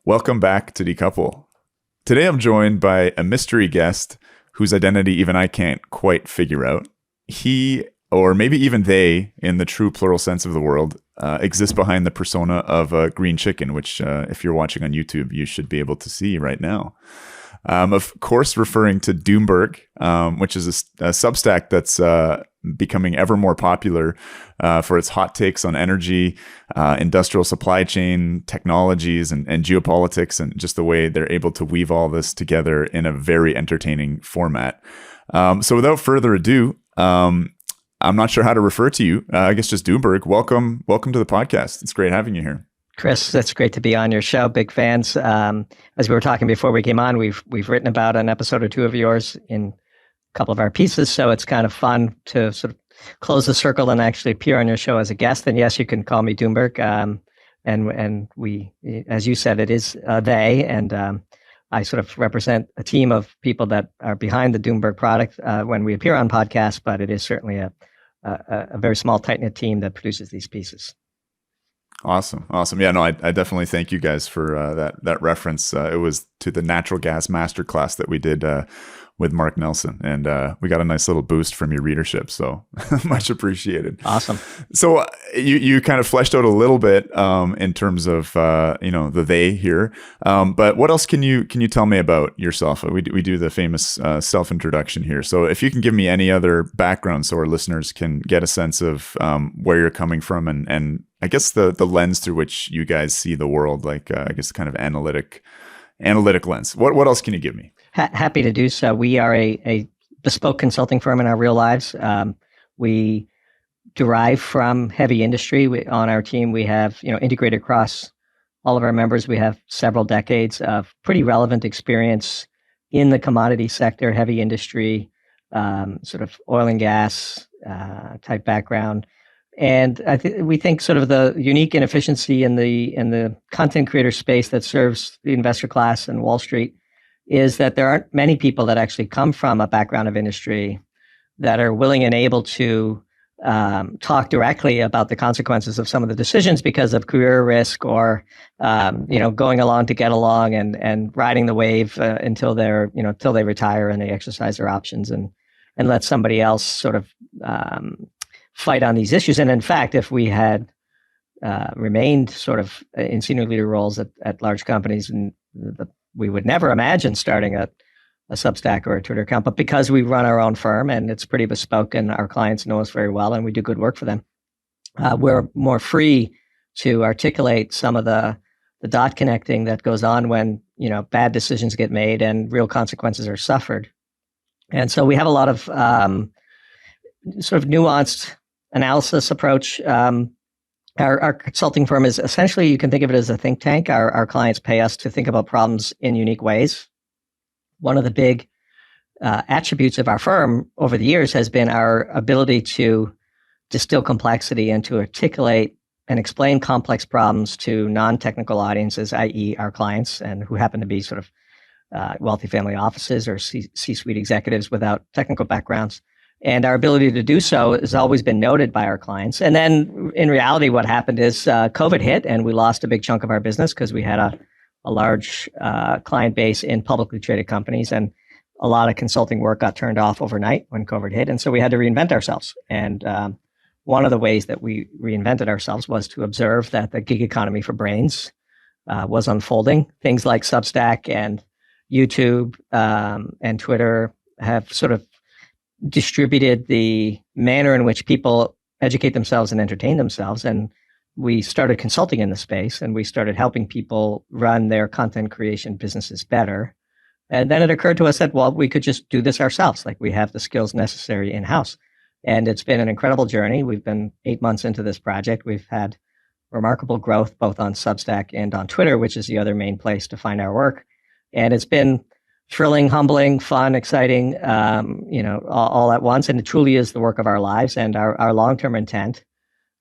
Welcome back to Decouple. Today I'm joined by a mystery guest whose identity even I can't quite figure out. He, or maybe even they, in the true plural sense of the word, exist behind the persona of a green chicken, which if you're watching on YouTube, you should be able to see right now. Of course, referring to Doomberg, which is a Substack that's becoming ever more popular for its hot takes on energy, industrial supply chain, technologies, and geopolitics, and just the way they're able to weave all this together in a very entertaining format. So without further ado, I'm not sure how to refer to you. I guess just Doomberg. Welcome to the podcast. It's great having you here. Chris, it's great to be on your show. Big fans. As we were talking before we came on, we've written about an episode or two of yours in a couple of our pieces, so it's kind of fun to sort of close the circle and actually appear on your show as a guest. And yes, you can call me Doomberg. And we, as you said, it is they, and I sort of represent a team of people that are behind the Doomberg product when we appear on podcasts, but it is certainly a very small, tight-knit team that produces these pieces. Awesome. Yeah, no, I definitely thank you guys for that reference. It was to the natural gas masterclass that we did with Mark Nelson, and we got a nice little boost from your readership, so much appreciated. Awesome. So you kind of fleshed out a little bit in terms of the they here, but what else can you tell me about yourself? We do the famous self-introduction here, so if you can give me any other background so our listeners can get a sense of where you're coming from and I guess the lens through which you guys see the world, like I guess kind of analytic lens. What else can you give me? Happy to do so. We are a bespoke consulting firm in our real lives. We derive from heavy industry. On our team, we have integrated across all of our members. We have several decades of pretty relevant experience in the commodity sector, heavy industry, sort of oil and gas type background. And we think sort of the unique inefficiency in the content creator space that serves the investor class and Wall Street is that there aren't many people that actually come from a background of industry that are willing and able to talk directly about the consequences of some of the decisions because of career risk or going along to get along and riding the wave until they retire and they exercise their options and let somebody else sort of fight on these issues. And in fact, if we had remained sort of in senior leader roles at large companies, we would never imagine starting a Substack or a Twitter account. But because we run our own firm and it's pretty bespoke and our clients know us very well and we do good work for them, we're more free to articulate some of the dot connecting that goes on when bad decisions get made and real consequences are suffered. And so we have a lot of sort of nuanced analysis approach. Our consulting firm is essentially, you can think of it as a think tank. Our clients pay us to think about problems in unique ways. One of the big attributes of our firm over the years has been our ability to distill complexity and to articulate and explain complex problems to non-technical audiences, i.e. our clients, and who happen to be sort of wealthy family offices or C-suite executives without technical backgrounds. And our ability to do so has always been noted by our clients. And then in reality, what happened is COVID hit and we lost a big chunk of our business because we had a large client base in publicly traded companies. And a lot of consulting work got turned off overnight when COVID hit. And so we had to reinvent ourselves. And one of the ways that we reinvented ourselves was to observe that the gig economy for brains was unfolding. Things like Substack and YouTube and Twitter have sort of distributed the manner in which people educate themselves and entertain themselves. And we started consulting in the space and we started helping people run their content creation businesses better. And then it occurred to us that, well, we could just do this ourselves. Like we have the skills necessary in-house. And it's been an incredible journey. We've been 8 months into this project. We've had remarkable growth both on Substack and on Twitter, which is the other main place to find our work. And it's been thrilling, humbling, fun, exciting, all at once. And it truly is the work of our lives. And our long-term intent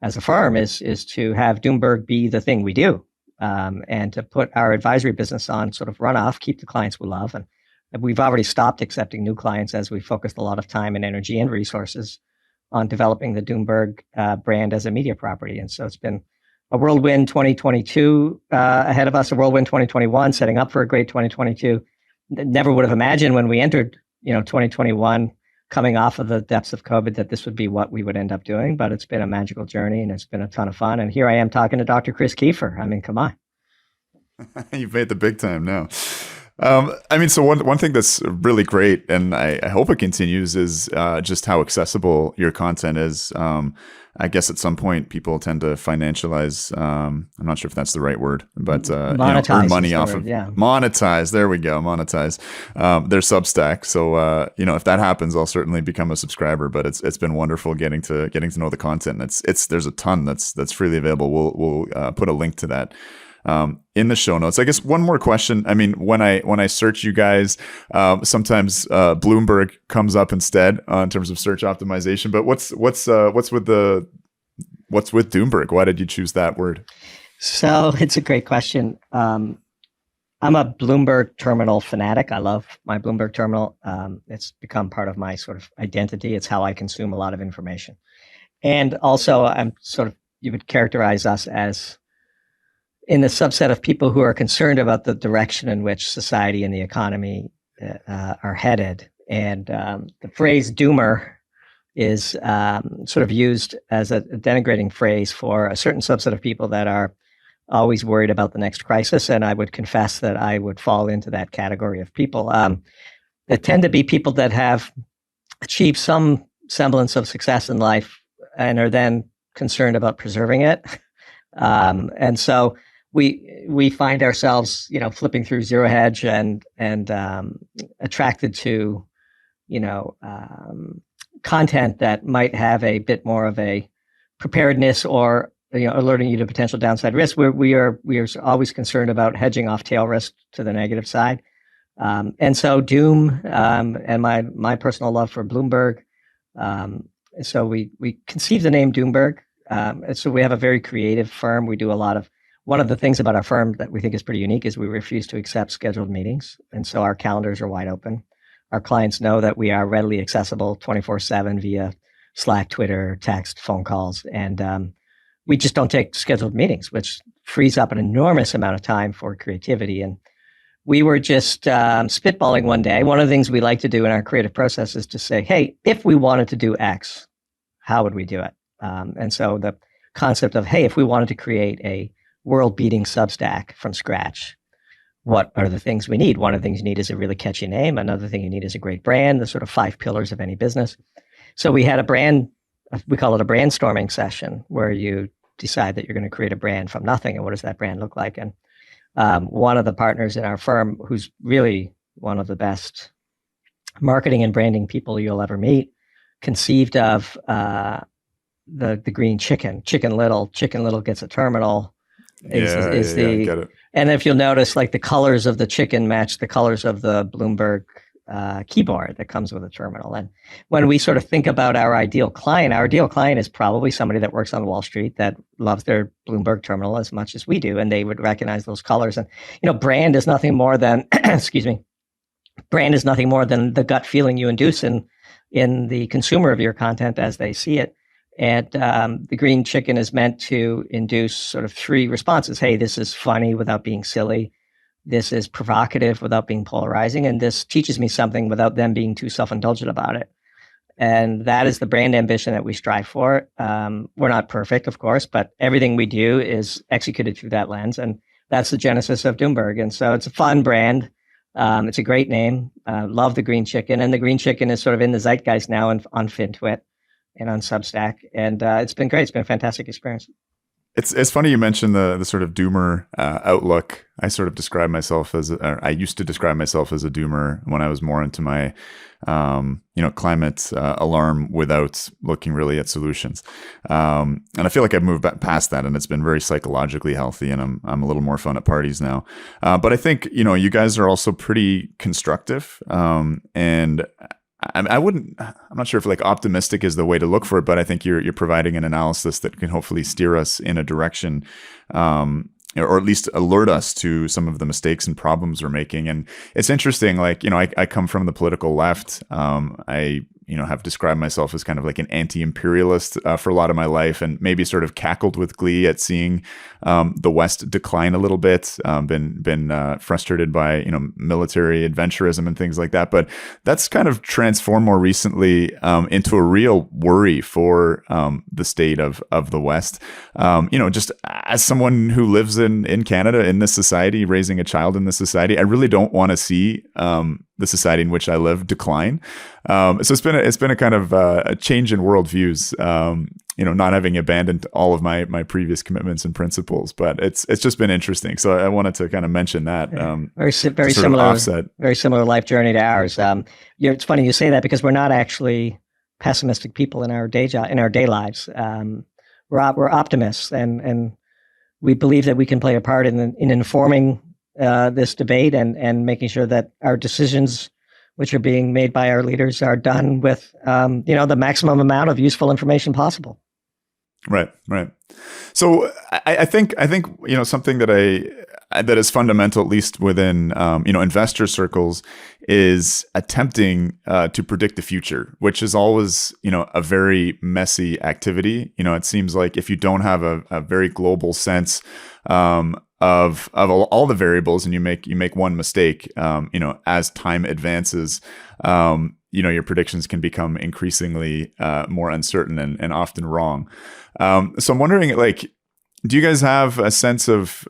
as a firm is to have Doomberg be the thing we do, and to put our advisory business on sort of runoff, keep the clients we love. And we've already stopped accepting new clients as we focused a lot of time and energy and resources on developing the Doomberg brand as a media property. And so it's been a whirlwind 2022 ahead of us, a whirlwind 2021, setting up for a great 2022. Never would have imagined when we entered, 2021, coming off of the depths of COVID, that this would be what we would end up doing. But it's been a magical journey, and it's been a ton of fun. And here I am talking to Dr. Chris Kiefer. I mean, come on. You've made the big time now. So one thing that's really great, and I hope it continues, is just how accessible your content is. I guess at some point people tend to financialize. I'm not sure if that's the right word, but monetize, earn money off of monetize. There we go, monetize their Substack. So if that happens, I'll certainly become a subscriber. But it's been wonderful getting to know the content. It's there's a ton that's freely available. We'll put a link to that in the show notes. I guess one more question. I mean, when I search you guys, sometimes Bloomberg comes up instead in terms of search optimization. But what's with Doomberg? Why did you choose that word? So it's a great question. I'm a Bloomberg terminal fanatic. I love my Bloomberg terminal. It's become part of my sort of identity. It's how I consume a lot of information. And also, you would characterize us as in the subset of people who are concerned about the direction in which society and the economy are headed. And the phrase doomer is sort of used as a denigrating phrase for a certain subset of people that are always worried about the next crisis. And I would confess that I would fall into that category of people. That tend to be people that have achieved some semblance of success in life and are then concerned about preserving it. And so we find ourselves, flipping through Zero Hedge and attracted to, content that might have a bit more of a preparedness or, alerting you to potential downside risk. We are always concerned about hedging off tail risk to the negative side. And so Doom, and my personal love for Bloomberg. So we conceived the name Doomberg. So we have a very creative firm. We do one of the things about our firm that we think is pretty unique is we refuse to accept scheduled meetings. And so our calendars are wide open. Our clients know that we are readily accessible 24/7 via Slack, Twitter, text, phone calls. And we just don't take scheduled meetings, which frees up an enormous amount of time for creativity. And we were just spitballing one day. One of the things we like to do in our creative process is to say, hey, if we wanted to do X, how would we do it? And so the concept of, hey, if we wanted to create a world-beating Substack from scratch, what are the things we need? One of the things you need is a really catchy name. Another thing you need is a great brand, the sort of 5 pillars of any business. So we had a brand, we call it a brainstorming session, where you decide that you're going to create a brand from nothing. And what does that brand look like? And one of the partners in our firm, who's really one of the best marketing and branding people you'll ever meet, conceived of the green chicken. Chicken Little gets a terminal. I get it. And if you'll notice, like the colors of the chicken match the colors of the Bloomberg keyboard that comes with a terminal. And when we sort of think about our ideal client is probably somebody that works on Wall Street that loves their Bloomberg terminal as much as we do, and they would recognize those colors. And brand is nothing more than brand is nothing more than the gut feeling you induce in the consumer of your content as they see it. And the green chicken is meant to induce sort of 3 responses. Hey, this is funny without being silly. This is provocative without being polarizing. And this teaches me something without them being too self-indulgent about it. And that is the brand ambition that we strive for. We're not perfect, of course, but everything we do is executed through that lens. And that's the genesis of Doomberg. And so it's a fun brand. It's a great name. Love the green chicken. And the green chicken is sort of in the zeitgeist now on FinTwit and on Substack. And it's been great. It's been a fantastic experience. It's funny you mentioned the sort of doomer outlook. I sort of describe myself as, I used to describe myself as a doomer when I was more into my, climate alarm without looking really at solutions. And I feel like I've moved past that, and it's been very psychologically healthy, and I'm a little more fun at parties now. But I think, you guys are also pretty constructive, and I'm not sure if like optimistic is the way to look for it, but I think you're providing an analysis that can hopefully steer us in a direction, or at least alert us to some of the mistakes and problems we're making. And it's interesting, like, I come from the political left. I have described myself as kind of like an anti-imperialist for a lot of my life, and maybe sort of cackled with glee at seeing the West decline a little bit. Been frustrated by military adventurism and things like that. But that's kind of transformed more recently into a real worry for the state of the West. Just as someone who lives in Canada, in this society, raising a child in this society, I really don't want to see the society in which I live decline. So it's been a kind of a change in worldviews. Not having abandoned all of my previous commitments and principles, but it's just been interesting. So I wanted to kind of mention that. Very similar life journey to ours. It's funny you say that, because we're not actually pessimistic people in our day lives. We're optimists, and we believe that we can play a part in informing this debate and making sure that our decisions, which are being made by our leaders, are done with the maximum amount of useful information possible. Right. So I think something that is fundamental, at least within investor circles, is attempting to predict the future, which is always a very messy activity. It seems like if you don't have a very global sense of all the variables, and you make one mistake, as time advances, your predictions can become increasingly more uncertain and often wrong. So I'm wondering, do you guys have a sense of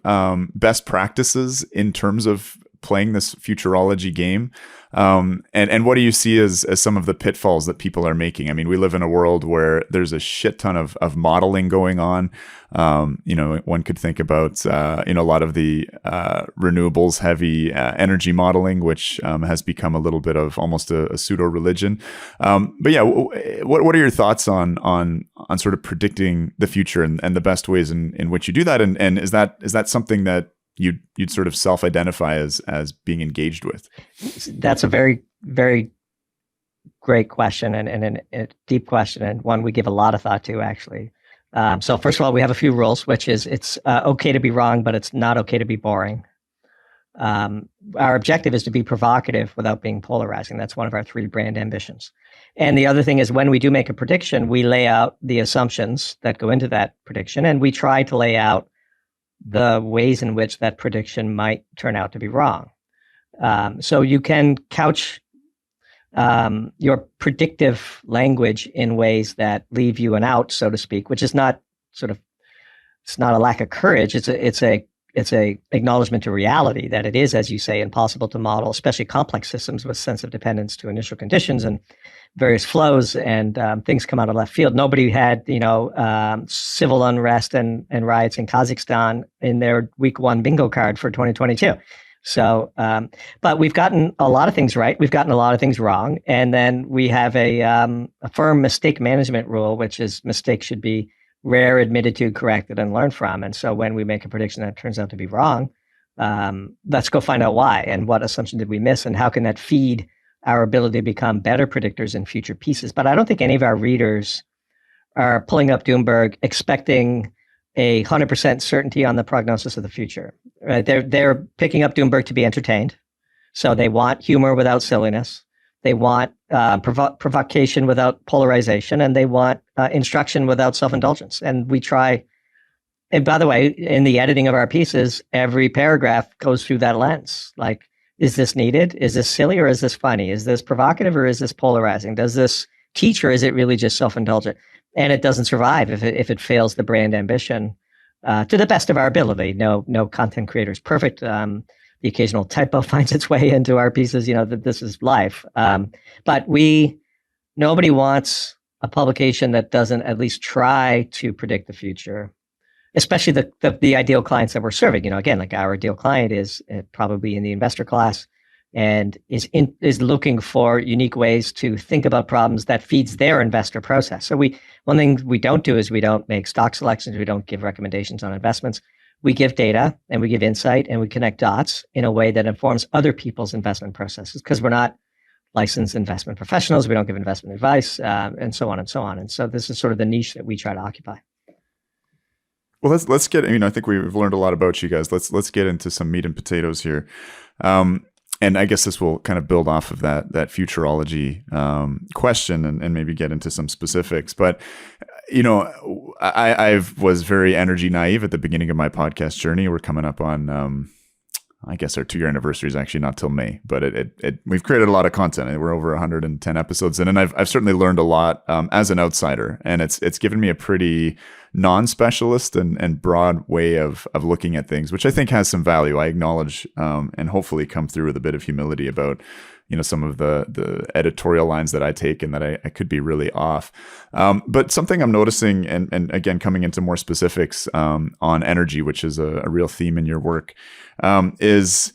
best practices in terms of playing this futurology game? And what do you see as some of the pitfalls that people are making? I mean, we live in a world where there's a shit ton of modeling going on. One could think about, a lot of the renewables heavy energy modeling, which has become a little bit of almost a pseudo religion. But yeah, what are your thoughts on sort of predicting the future and the best ways in which you do that? And is that something that you'd sort of self-identify as being engaged with? That's a very, very great question, and a deep question, and one we give a lot of thought to, actually. So first of all, we have a few rules, which is it's okay to be wrong, but it's not okay to be boring. Our objective is to be provocative without being polarizing. That's one of our 3 brand ambitions. And the other thing is, when we do make a prediction, we lay out the assumptions that go into that prediction, and we try to lay out the ways in which that prediction might turn out to be wrong. So you can couch your predictive language in ways that leave you an out, so to speak, which is not it's not a lack of courage. It's a acknowledgement to reality that it is, as you say, impossible to model, especially complex systems with sense of dependence to initial conditions and various flows, and things come out of left field. Nobody had, civil unrest and riots in Kazakhstan in their week 1 bingo card for 2022. So, but we've gotten a lot of things right. We've gotten a lot of things wrong. And then we have a firm mistake management rule, which is mistakes should be rare, admitted to, corrected, and learned from. And so when we make a prediction that turns out to be wrong, let's go find out why, and what assumption did we miss, and how can that feed our ability to become better predictors in future pieces. But I don't think any of our readers are pulling up Doomberg expecting 100% certainty on the prognosis of the future. Right? They're picking up Doomberg to be entertained. So they want humor without silliness. They want provocation without polarization, and they want instruction without self-indulgence. And we try. And by the way, in the editing of our pieces, every paragraph goes through that lens. Like, is this needed? Is this silly, or is this funny? Is this provocative, or is this polarizing? Does this teach, or is it really just self-indulgent? And it doesn't survive if it fails the brand ambition to the best of our ability. No content creator is perfect. The occasional typo finds its way into our pieces. That this is life. But nobody wants a publication that doesn't at least try to predict the future, especially the ideal clients that we're serving. Again, like our ideal client is probably in the investor class and is looking for unique ways to think about problems that feeds their investor process. So one thing we don't do is we don't make stock selections. We don't give recommendations on investments. We give data and we give insight and we connect dots in a way that informs other people's investment processes, because we're not licensed investment professionals. We don't give investment advice, and so on and so on. And so this is sort of the niche that we try to occupy. Well, let's get. I think we've learned a lot about you guys. Let's get into some meat and potatoes here. and I guess this will kind of build off of that futurology question and maybe get into some specifics. But I was very energy naive at the beginning of my podcast journey. We're coming up on I guess our 2-year anniversary is actually not till May, but we've created a lot of content. We're over 110 episodes in, and I've certainly learned a lot as an outsider, and it's given me a pretty non-specialist and broad way of looking at things, which I think has some value. I acknowledge and hopefully come through with a bit of humility about some of the editorial lines that I take and that I could be really off. But something I'm noticing, and again, coming into more specifics on energy, which is a real theme in your work, is,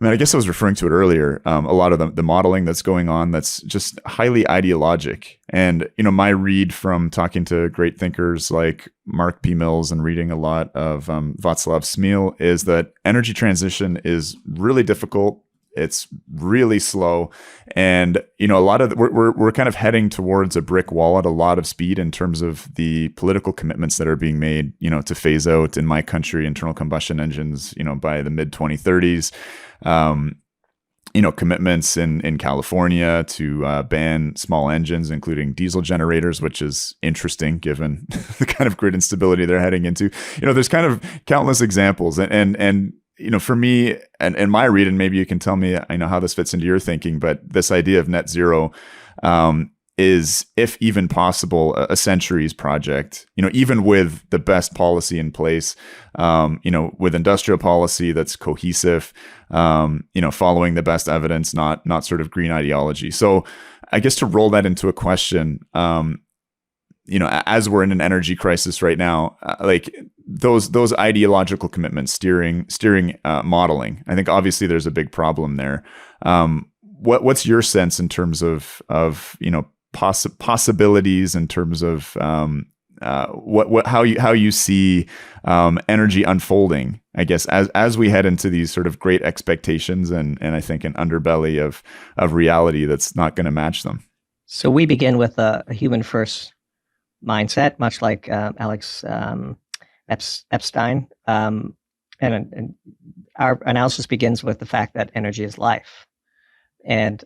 I mean, I guess I was referring to it earlier, a lot of the modeling that's going on that's just highly ideologic. And, my read from talking to great thinkers like Mark P. Mills and reading a lot of Václav Smil is that energy transition is really difficult. It's really slow. And, a lot of we're kind of heading towards a brick wall at a lot of speed in terms of the political commitments that are being made, to phase out, in my country, internal combustion engines, by the mid 2030s. Commitments in California to ban small engines, including diesel generators, which is interesting given the kind of grid instability they're heading into. There's kind of countless examples, and for me and my read, and maybe you can tell me, how this fits into your thinking, but this idea of net zero is, if even possible, a centuries project, even with the best policy in place, with industrial policy that's cohesive, following the best evidence, not sort of green ideology. So I guess to roll that into a question, as we're in an energy crisis right now, like those ideological commitments steering modeling, I think obviously there's a big problem there. What's your sense in terms of possibilities in terms of how you see energy unfolding, I guess, as we head into these sort of great expectations and I think an underbelly of reality that's not going to match them? So we begin with a human first mindset, much like Alex Epstein, and our analysis begins with the fact that energy is life. And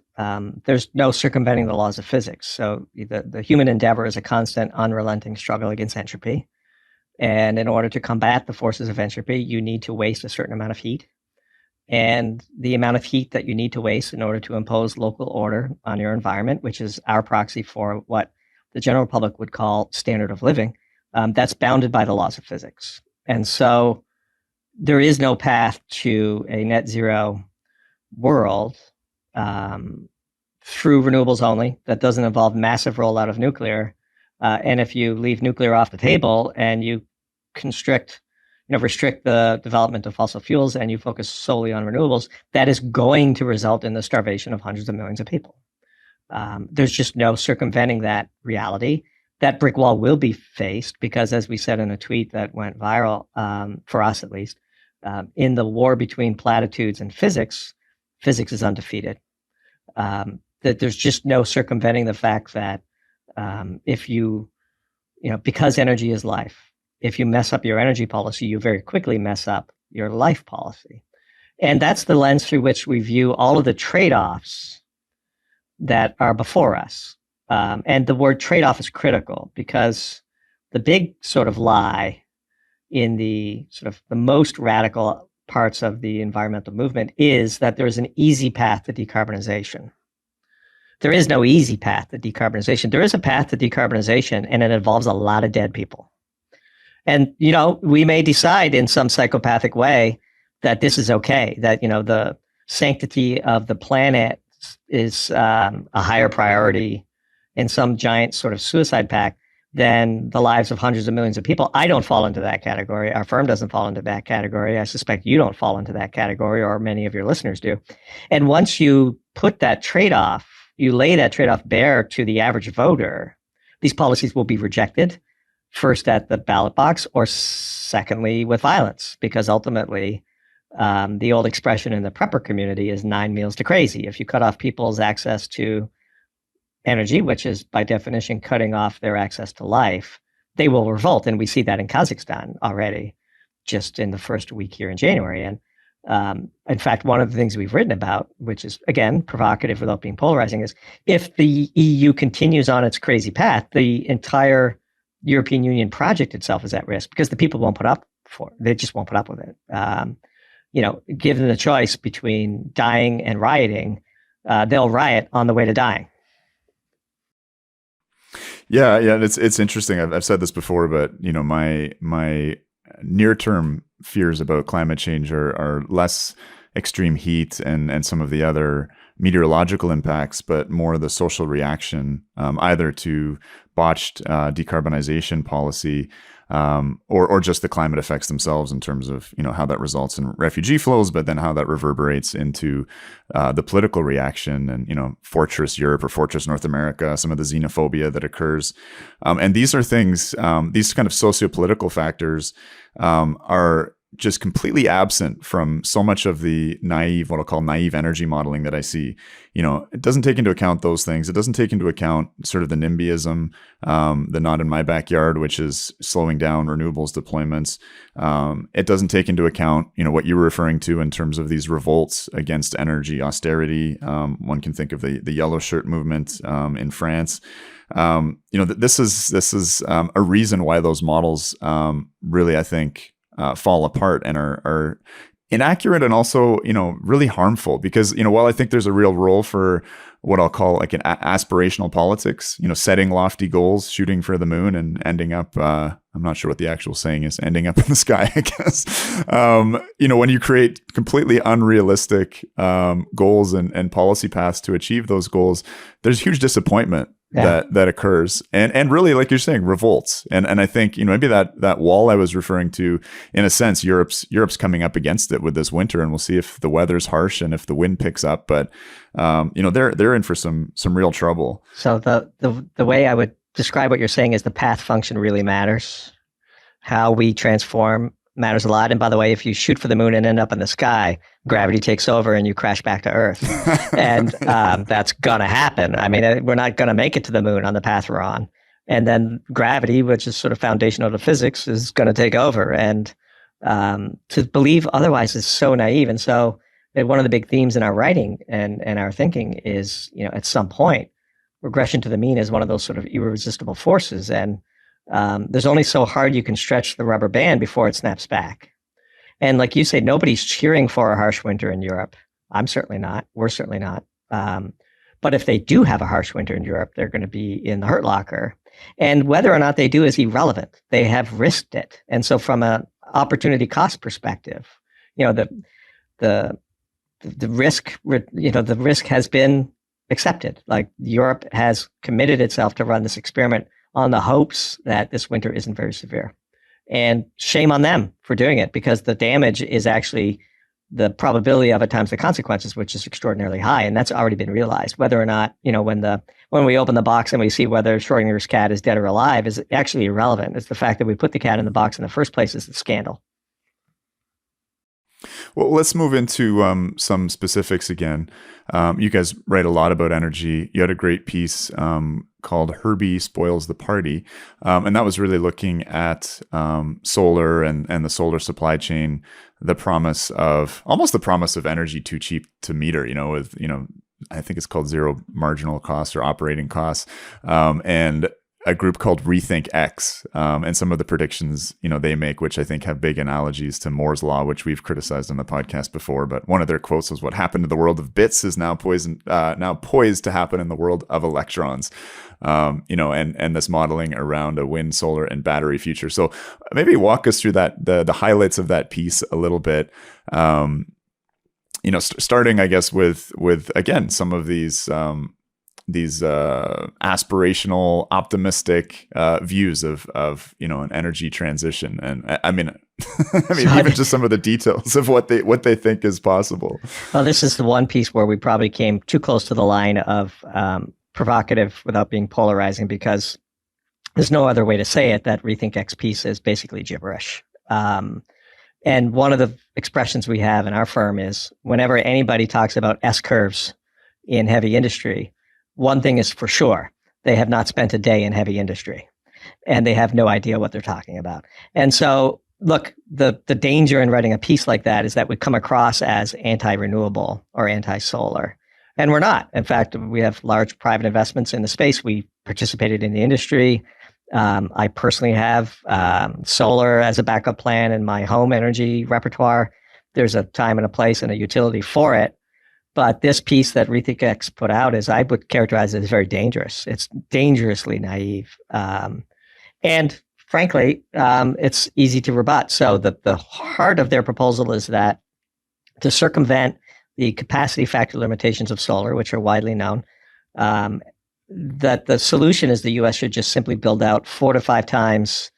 there's no circumventing the laws of physics. So the human endeavor is a constant, unrelenting struggle against entropy. And in order to combat the forces of entropy, you need to waste a certain amount of heat. And the amount of heat that you need to waste in order to impose local order on your environment, which is our proxy for what the general public would call standard of living, that's bounded by the laws of physics. And so there is no path to a net zero world through renewables only that doesn't involve massive rollout of nuclear. And if you leave nuclear off the table and you restrict the development of fossil fuels and you focus solely on renewables, that is going to result in the starvation of hundreds of millions of people. There's just no circumventing that reality. That brick wall will be faced because, as we said in a tweet that went viral, for us at least, in the war between platitudes and physics is undefeated. That there's just no circumventing the fact that if because energy is life, if you mess up your energy policy, you very quickly mess up your life policy. And that's the lens through which we view all of the trade-offs that are before us. And the word trade-off is critical because the big sort of lie in the sort of the most radical parts of the environmental movement is that there is an easy path to decarbonization. There is no easy path to decarbonization. There is a path to decarbonization, and it involves a lot of dead people. And, we may decide in some psychopathic way that this is okay, that, the sanctity of the planet is a higher priority in some giant sort of suicide pact than the lives of hundreds of millions of people. I don't fall into that category. Our firm doesn't fall into that category. I suspect you don't fall into that category, or many of your listeners do. And once you put that trade-off, you lay that trade-off bare to the average voter, these policies will be rejected, first at the ballot box, or secondly with violence, because ultimately the old expression in the prepper community is 9 meals to crazy. If you cut off people's access to energy, which is by definition cutting off their access to life, they will revolt. And we see that in Kazakhstan already, just in the first week here in January. And In fact, one of the things we've written about, which is, again, provocative without being polarizing, is if the EU continues on its crazy path, the entire European Union project itself is at risk because the people won't put up for it. They just won't put up with it. Given the choice between dying and rioting, they'll riot on the way to dying. Yeah, it's interesting. I've said this before, but my near-term fears about climate change are less extreme heat and some of the other meteorological impacts, but more the social reaction, either to botched decarbonization policy, or just the climate effects themselves in terms of how that results in refugee flows, but then how that reverberates into the political reaction and Fortress Europe or Fortress North America, some of the xenophobia that occurs, and these are things, these kind of socio-political factors are just completely absent from so much of the what I'll call naive energy modeling that I see. It doesn't take into account those things. It doesn't take into account sort of the NIMBYism, the not in my backyard, which is slowing down renewables deployments. It doesn't take into account, what you were referring to in terms of these revolts against energy austerity. One can think of the yellow shirt movement in France. This is a reason why those models really, I think, fall apart and are inaccurate and also, really harmful because, while I think there's a real role for what I'll call like an aspirational politics, setting lofty goals, shooting for the moon and ending up, I'm not sure what the actual saying is, ending up in the sky, I guess. When you create completely unrealistic goals and policy paths to achieve those goals, there's huge disappointment. Yeah. That occurs and really, like you're saying, revolts. And I think, maybe that wall I was referring to, in a sense, Europe's coming up against it with this winter, and we'll see if the weather's harsh and if the wind picks up. But they're in for some real trouble. So the way I would describe what you're saying is the path function really matters. How we transform matters a lot. And by the way, if you shoot for the moon and end up in the sky, gravity takes over and you crash back to Earth. And that's going to happen. I mean, we're not going to make it to the moon on the path we're on. And then gravity, which is sort of foundational to physics, is going to take over. And to believe otherwise is so naive. And so one of the big themes in our writing and our thinking is, at some point, regression to the mean is one of those sort of irresistible forces. And there's only so hard you can stretch the rubber band before it snaps back. And like you say, nobody's cheering for a harsh winter in Europe. I'm certainly not. We're certainly not. But if they do have a harsh winter in Europe, they're going to be in the hurt locker. And whether or not they do is irrelevant. They have risked it. And so from an opportunity cost perspective, the risk, the risk has been accepted. Like Europe has committed itself to run this experiment on the hopes that this winter isn't very severe. And shame on them for doing it, because the damage is actually the probability of it times the consequences, which is extraordinarily high. And that's already been realized. Whether or not, when we open the box and we see whether Schrodinger's cat is dead or alive is actually irrelevant. It's the fact that we put the cat in the box in the first place is the scandal. Well, let's move into some specifics again. You guys write a lot about energy. You had a great piece called Herbie Spoils the Party. And that was really looking at solar and the solar supply chain, almost the promise of energy too cheap to meter, with, I think it's called zero marginal cost or operating costs. And a group called Rethink X, and some of the predictions, they make, which I think have big analogies to Moore's Law, which we've criticized on the podcast before. But one of their quotes was, "What happened to the world of bits is now poised to happen in the world of electrons." And this modeling around a wind, solar, and battery future. So maybe walk us through the highlights of that piece a little bit. Starting, I guess, with again some of these aspirational, optimistic views of an energy transition, and I mean even just some of the details of what they think is possible. Well, this is the one piece where we probably came too close to the line of provocative without being polarizing, because there's no other way to say it. That Rethink X piece is basically gibberish. And one of the expressions we have in our firm is, whenever anybody talks about S-curves in heavy industry, one thing is for sure: they have not spent a day in heavy industry, and they have no idea what they're talking about. And so look, the danger in writing a piece like that is that we come across as anti-renewable or anti-solar. And we're not. In fact, we have large private investments in the space. We participated in the industry. I personally have solar as a backup plan in my home energy repertoire. There's a time and a place and a utility for it. But this piece that RethinkX put out is, I would characterize it as very dangerous. It's dangerously naive. And frankly, it's easy to rebut. So the heart of their proposal is that to circumvent the capacity factor limitations of solar, which are widely known, that the solution is the U.S. should just simply build out 4 to 5 times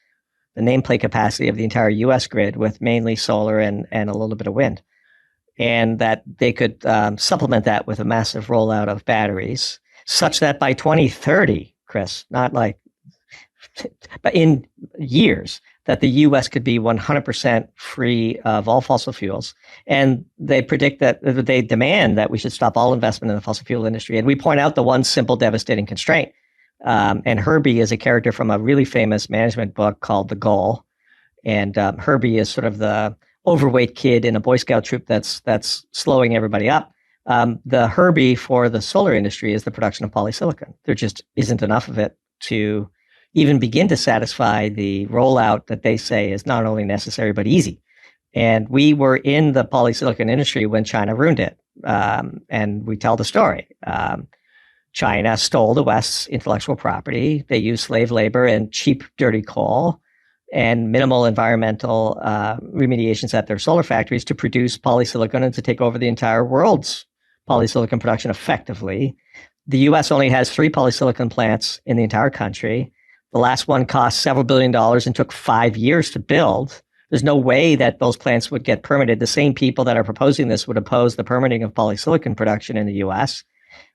the nameplate capacity of the entire U.S. grid with mainly solar and a little bit of wind. And that they could supplement that with a massive rollout of batteries, such that by 2030, Chris, not like, but in years, that the U.S. could be 100% free of all fossil fuels. And they predict that, they demand that we should stop all investment in the fossil fuel industry. And we point out the one simple devastating constraint. And Herbie is a character from a really famous management book called The Goal. And Herbie is sort of the overweight kid in a Boy Scout troop that's slowing everybody up. The Herbie for the solar industry is the production of polysilicon. There just isn't enough of it to even begin to satisfy the rollout that they say is not only necessary, but easy. And we were in the polysilicon industry when China ruined it. And we tell the story. China stole the West's intellectual property. They used slave labor and cheap, dirty coal and minimal environmental remediations at their solar factories to produce polysilicon and to take over the entire world's polysilicon production effectively. The U.S. only has 3 polysilicon plants in the entire country. The last one cost several $billion and took 5 years to build. There's no way that those plants would get permitted. The same people that are proposing this would oppose the permitting of polysilicon production in the U.S.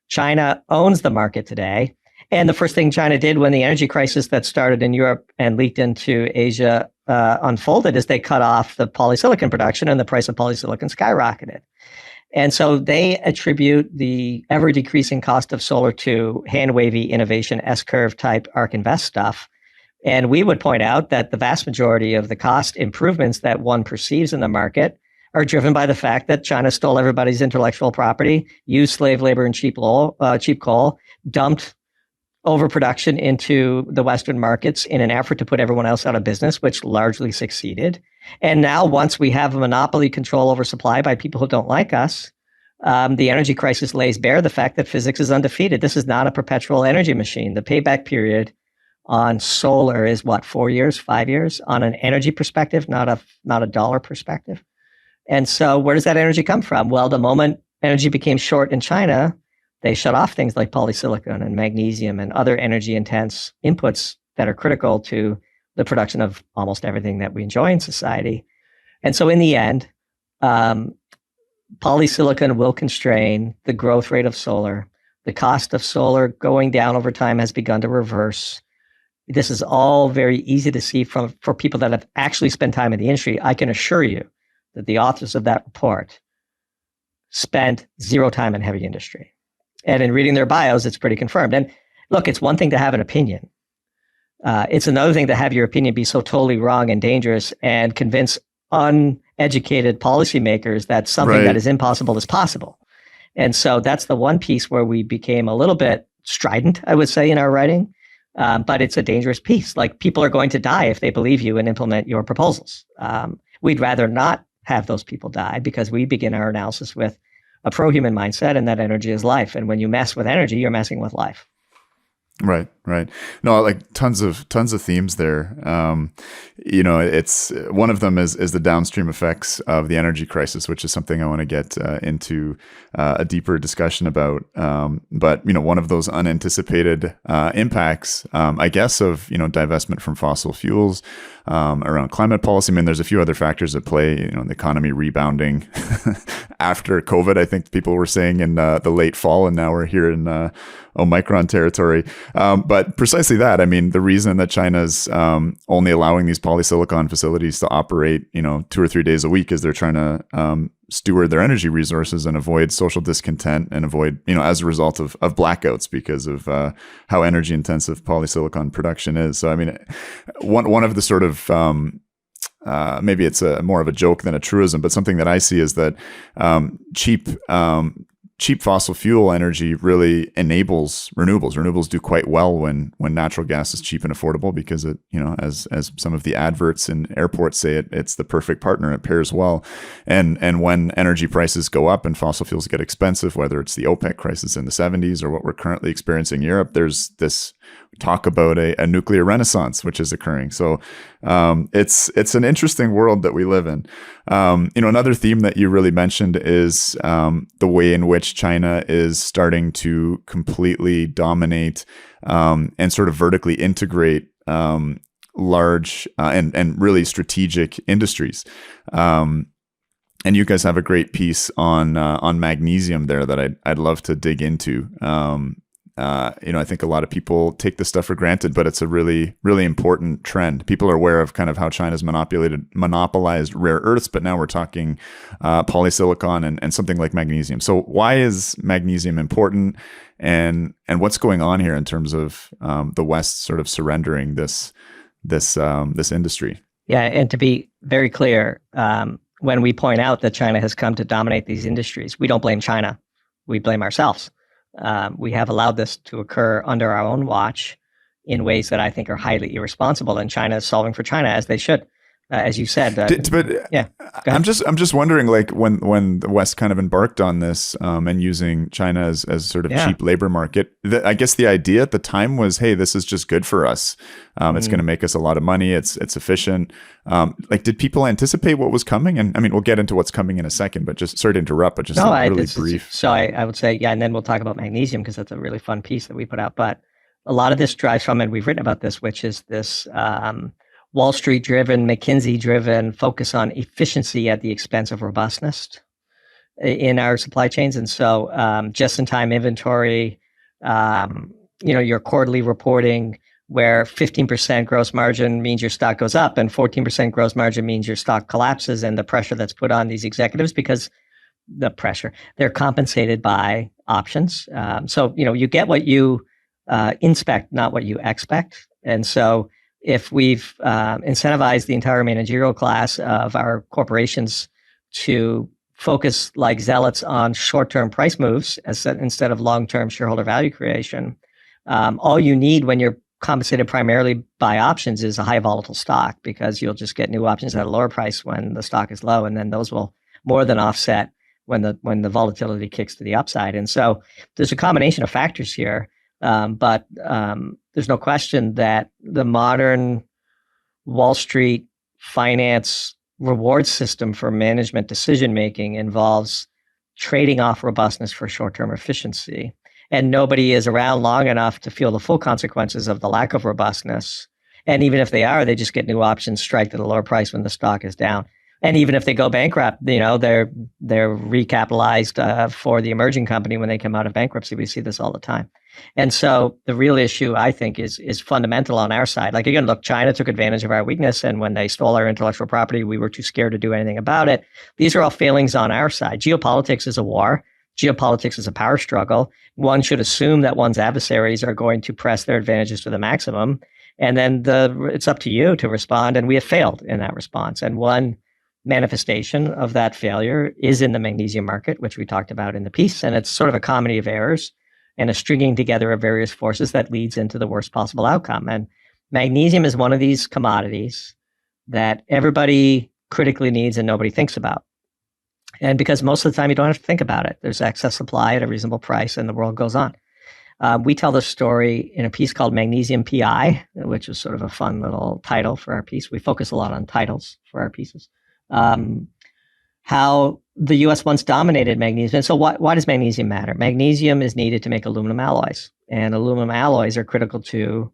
China owns the market today. And the first thing China did when the energy crisis that started in Europe and leaked into Asia unfolded is they cut off the polysilicon production, and the price of polysilicon skyrocketed. And so they attribute the ever decreasing cost of solar to hand-wavy innovation, S-curve type ARK Invest stuff. And we would point out that the vast majority of the cost improvements that one perceives in the market are driven by the fact that China stole everybody's intellectual property, used slave labor and cheap coal, dumped overproduction into the Western markets in an effort to put everyone else out of business, which largely succeeded. And now, once we have a monopoly control over supply by people who don't like us, the energy crisis lays bare the fact that physics is undefeated. This is not a perpetual energy machine. The payback period on solar is what, 4 years, 5 years on an energy perspective, not a dollar perspective. And so where does that energy come from? Well, the moment energy became short in China, they shut off things like polysilicon and magnesium and other energy intense inputs that are critical to the production of almost everything that we enjoy in society. And so in the end, polysilicon will constrain the growth rate of solar. The cost of solar going down over time has begun to reverse. This is all very easy to see for people that have actually spent time in the industry. I can assure you that the authors of that report spent 0 time in heavy industry. And in reading their bios, it's pretty confirmed. And look, it's one thing to have an opinion. It's another thing to have your opinion be so totally wrong and dangerous and convince uneducated policymakers that something that is impossible is possible. And so that's the one piece where we became a little bit strident, I would say, in our writing. But it's a dangerous piece. Like, people are going to die if they believe you and implement your proposals. We'd rather not have those people die, because we begin our analysis with a pro-human mindset, and that energy is life. And when you mess with energy, you're messing with life. Right. No, like tons of themes there. It's one of them is the downstream effects of the energy crisis, which is something I want to get into a deeper discussion about. But one of those unanticipated impacts, I guess, of divestment from fossil fuels around climate policy. I mean, there's a few other factors at play. The economy rebounding after COVID. I think people were saying in the late fall, and now we're here in Omicron territory. But precisely that, I mean, the reason that China's only allowing these polysilicon facilities to operate, 2 or 3 days a week is they're trying to steward their energy resources and avoid social discontent and avoid, as a result of blackouts because of how energy intensive polysilicon production is. So, I mean, one of the sort of maybe it's more of a joke than a truism, but something that I see is that cheap fossil fuel energy really enables renewables. Renewables do quite well when natural gas is cheap and affordable, because it, as some of the adverts in airports say, it's the perfect partner. It pairs well. And when energy prices go up and fossil fuels get expensive, whether it's the OPEC crisis in the 70s or what we're currently experiencing in Europe, there's this talk about a nuclear renaissance, which is occurring. So it's an interesting world that we live in. Another theme that you really mentioned is the way in which China is starting to completely dominate and sort of vertically integrate large and really strategic industries. And you guys have a great piece on magnesium there that I'd love to dig into. I think a lot of people take this stuff for granted, but it's a really, really important trend. People are aware of kind of how China's monopolized rare earths, but now we're talking polysilicon and something like magnesium. So why is magnesium important, and what's going on here in terms of the West sort of surrendering this industry? Yeah, and to be very clear, when we point out that China has come to dominate these industries, we don't blame China. We blame ourselves. We have allowed this to occur under our own watch in ways that I think are highly irresponsible, and China is solving for China, as they should. As you said, yeah. I'm just wondering, like when the West kind of embarked on this and using China as sort of cheap labor market, I guess the idea at the time was, hey, this is just good for us. It's going to make us a lot of money. It's efficient. Did people anticipate what was coming? And I mean, we'll get into what's coming in a second, but just sorry to interrupt, but just really brief. So I would say, yeah, and then we'll talk about magnesium, because that's a really fun piece that we put out. But a lot of this drives from, and we've written about this, which is this Wall Street driven, McKinsey driven focus on efficiency at the expense of robustness in our supply chains. And so just in time inventory, your quarterly reporting, where 15% gross margin means your stock goes up and 14% gross margin means your stock collapses, and the pressure that's put on these executives, because they're compensated by options. So you get what you inspect, not what you expect. And so if we've incentivized the entire managerial class of our corporations to focus like zealots on short-term price moves instead of long-term shareholder value creation, all you need when you're compensated primarily by options is a high volatile stock, because you'll just get new options at a lower price when the stock is low, and then those will more than offset when the volatility kicks to the upside. And so there's a combination of factors here. But there's no question that the modern Wall Street finance reward system for management decision-making involves trading off robustness for short-term efficiency. And nobody is around long enough to feel the full consequences of the lack of robustness. And even if they are, they just get new options striked at a lower price when the stock is down. And even if they go bankrupt, they're recapitalized for the emerging company when they come out of bankruptcy. We see this all the time. And so the real issue, I think, is fundamental on our side. Like, again, look, China took advantage of our weakness, and when they stole our intellectual property, we were too scared to do anything about it. These are all failings on our side. Geopolitics is a war. Geopolitics is a power struggle. One should assume that one's adversaries are going to press their advantages to the maximum, and then it's up to you to respond. And we have failed in that response. And one manifestation of that failure is in the magnesium market, which we talked about in the piece. And it's sort of a comedy of errors and a stringing together of various forces that leads into the worst possible outcome. And magnesium is one of these commodities that everybody critically needs and nobody thinks about. And because most of the time you don't have to think about it, there's excess supply at a reasonable price, and the world goes on. We tell the story in a piece called Magnesium PI, which is sort of a fun little title for our piece. We focus a lot on titles for our pieces. How the U.S. once dominated magnesium. So why does magnesium matter? Magnesium is needed to make aluminum alloys, and aluminum alloys are critical to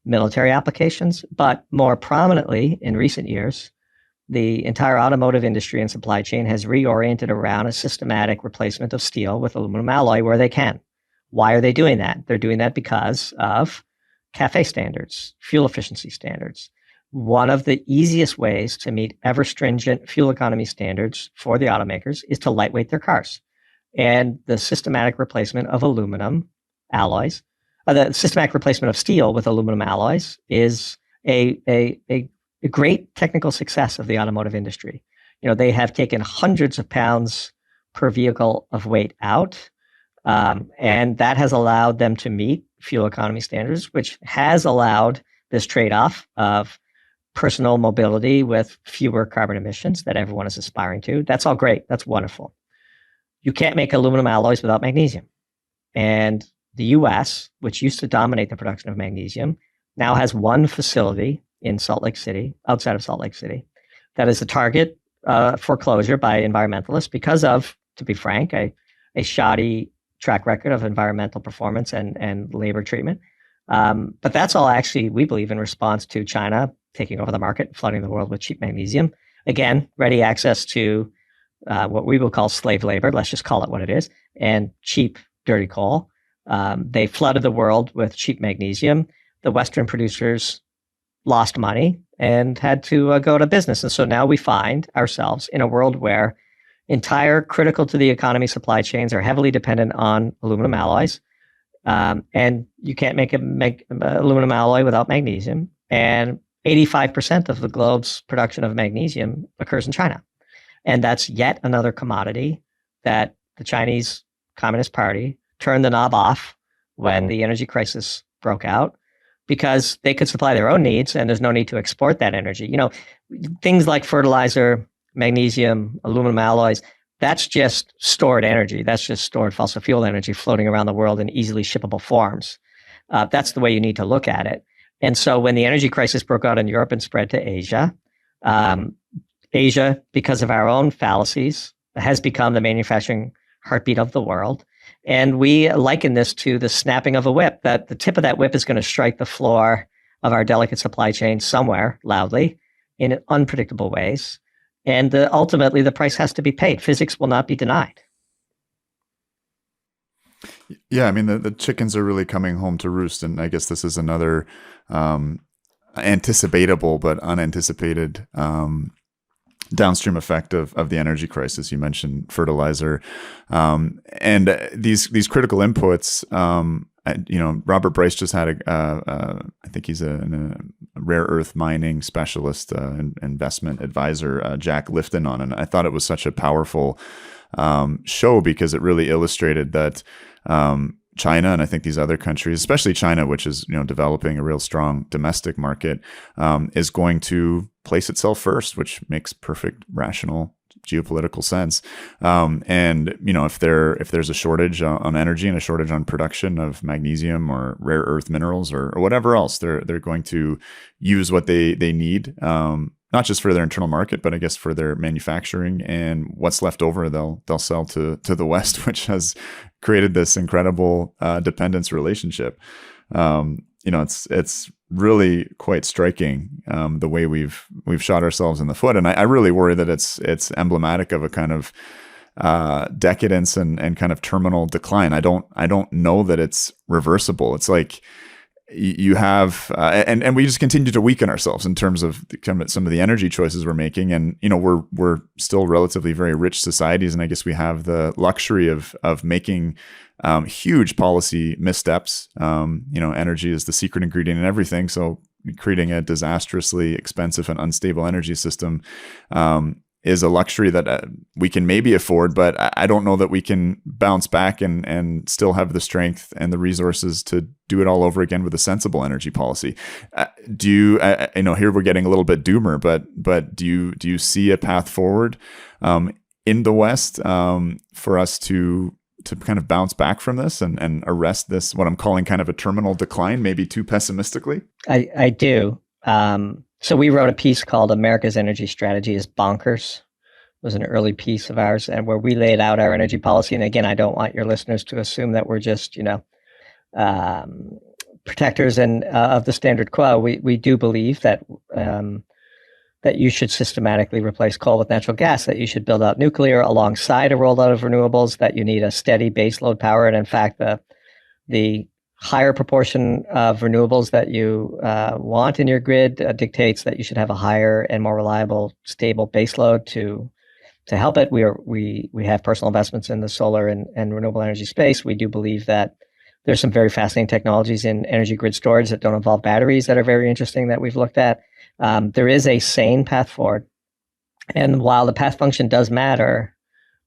military applications. But more prominently, in recent years, the entire automotive industry and supply chain has reoriented around a systematic replacement of steel with aluminum alloy where they can. Why are they doing that? They're doing that because of CAFE standards, fuel efficiency standards. One of the easiest ways to meet ever stringent fuel economy standards for the automakers is to lightweight their cars. And the systematic replacement of aluminum alloys, the systematic replacement of steel with aluminum alloys is a a great technical success of the automotive industry. They have taken hundreds of pounds per vehicle of weight out, and that has allowed them to meet fuel economy standards, which has allowed this trade-off of personal mobility with fewer carbon emissions that everyone is aspiring to. That's all great. That's wonderful. You can't make aluminum alloys without magnesium. And the US, which used to dominate the production of magnesium, now has one facility in Salt Lake City, outside of Salt Lake City, that is a target for closure by environmentalists because of, to be frank, a shoddy track record of environmental performance and labor treatment. But that's all actually, we believe, in response to China taking over the market, flooding the world with cheap magnesium. Again, ready access to what we will call slave labor, let's just call it what it is, and cheap, dirty coal. They flooded the world with cheap magnesium. The Western producers lost money and had to go to business. And so now we find ourselves in a world where entire critical to the economy supply chains are heavily dependent on aluminum alloys. And you can't make aluminum alloy without magnesium. And 85% of the globe's production of magnesium occurs in China. And that's yet another commodity that the Chinese Communist Party turned the knob off when the energy crisis broke out, because they could supply their own needs and there's no need to export that energy. Things like fertilizer, magnesium, aluminum alloys, that's just stored energy. That's just stored fossil fuel energy floating around the world in easily shippable forms. That's the way you need to look at it. And so when the energy crisis broke out in Europe and spread to Asia, Asia, because of our own fallacies, has become the manufacturing heartbeat of the world. And we liken this to the snapping of a whip, that the tip of that whip is going to strike the floor of our delicate supply chain somewhere loudly in unpredictable ways. And ultimately, the price has to be paid. Physics will not be denied. Yeah, I mean, the chickens are really coming home to roost. And I guess this is another anticipatable but unanticipated downstream effect of the energy crisis. You mentioned fertilizer, and these critical inputs. Robert Bryce just had I think he's a rare earth mining specialist, investment advisor, Jack Lifton, on, and I thought it was such a powerful show because it really illustrated that China, and I think these other countries, especially China, which is developing a real strong domestic market, is going to place itself first, which makes perfect rational geopolitical sense. And if there's a shortage on energy and a shortage on production of magnesium or rare earth minerals or whatever else, they're going to use what they need. Not just for their internal market, but I guess for their manufacturing, and what's left over, they'll sell to the West, which has created this incredible dependence relationship. It's really quite striking the way we've shot ourselves in the foot, and I really worry that it's emblematic of a kind of decadence and kind of terminal decline. I don't know that it's reversible. It's like you have, and we just continue to weaken ourselves in terms of some of the energy choices we're making. And, we're still relatively very rich societies. And I guess we have the luxury of making huge policy missteps. Energy is the secret ingredient in everything. So creating a disastrously expensive and unstable energy system is a luxury that we can maybe afford, but I don't know that we can bounce back and still have the strength and the resources to do it all over again with a sensible energy policy. Here we're getting a little bit doomer, but do you see a path forward in the West for us to kind of bounce back from this and arrest this, what I'm calling kind of a terminal decline, maybe too pessimistically? I do. So we wrote a piece called "America's Energy Strategy is Bonkers." It was an early piece of ours, and where we laid out our energy policy. And again, I don't want your listeners to assume that we're just, protectors of the status quo. We do believe that that you should systematically replace coal with natural gas, that you should build out nuclear alongside a rollout of renewables, that you need a steady baseload power, and in fact, the higher proportion of renewables that you want in your grid dictates that you should have a higher and more reliable, stable baseload to help it. We have personal investments in the solar and renewable energy space. We do believe that There's some very fascinating technologies in energy grid storage that don't involve batteries that are very interesting that we've looked at. There is a sane path forward. And while the path function does matter,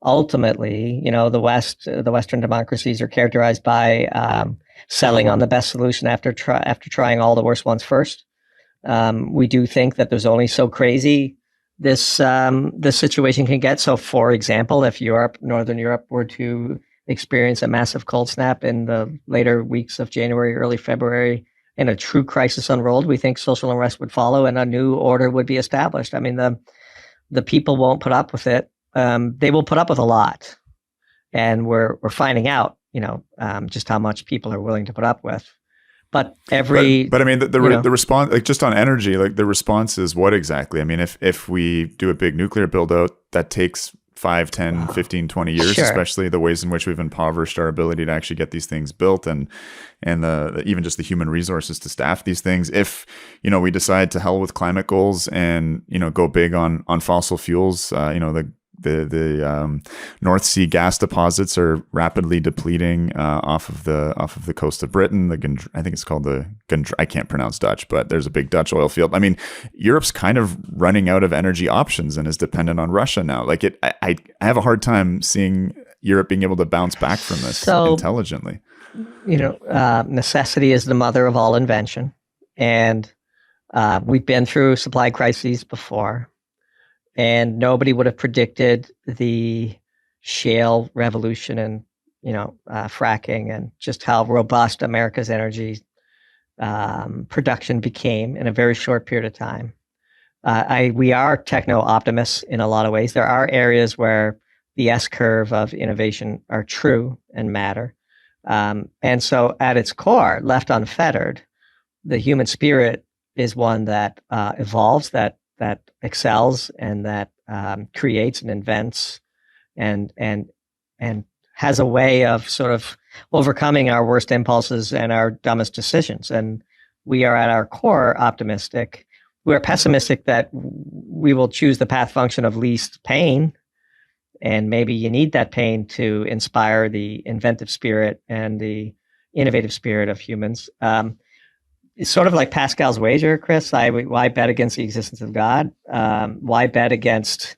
ultimately, the Western democracies are characterized by selling on the best solution after trying all the worst ones first. We do think that there's only so crazy this situation can get. So, for example, if Northern Europe, were to experience a massive cold snap in the later weeks of January, early February, and a true crisis unrolled, we think social unrest would follow and a new order would be established. I mean, the people won't put up with it. They will put up with a lot, and we're finding out, just how much people are willing to put up with. But I mean, the response, like just on energy, like the response is what exactly? I mean, if we do a big nuclear build out, that takes 5, 10, 15, 20 years, Sure. Especially the ways in which we've impoverished our ability to actually get these things built and even just the human resources to staff these things. If, we decide to hell with climate goals and, go big on fossil fuels, the North Sea gas deposits are rapidly depleting off of the coast of Britain. I think it's called I can't pronounce Dutch, but there's a big Dutch oil field. I mean, Europe's kind of running out of energy options and is dependent on Russia now. Like I have a hard time seeing Europe being able to bounce back from this intelligently. Necessity is the mother of all invention, and we've been through supply crises before. And nobody would have predicted the shale revolution and, fracking and just how robust America's energy production became in a very short period of time. We are techno optimists in a lot of ways. There are areas where the S curve of innovation are true and matter. And so at its core, left unfettered, the human spirit is one that evolves, that excels, and that creates and invents and has a way of sort of overcoming our worst impulses and our dumbest decisions. And we are at our core optimistic. We're pessimistic that we will choose the path function of least pain. And maybe you need that pain to inspire the inventive spirit and the innovative spirit of humans. It's sort of like Pascal's wager, Chris. Why bet against the existence of God? Why bet against,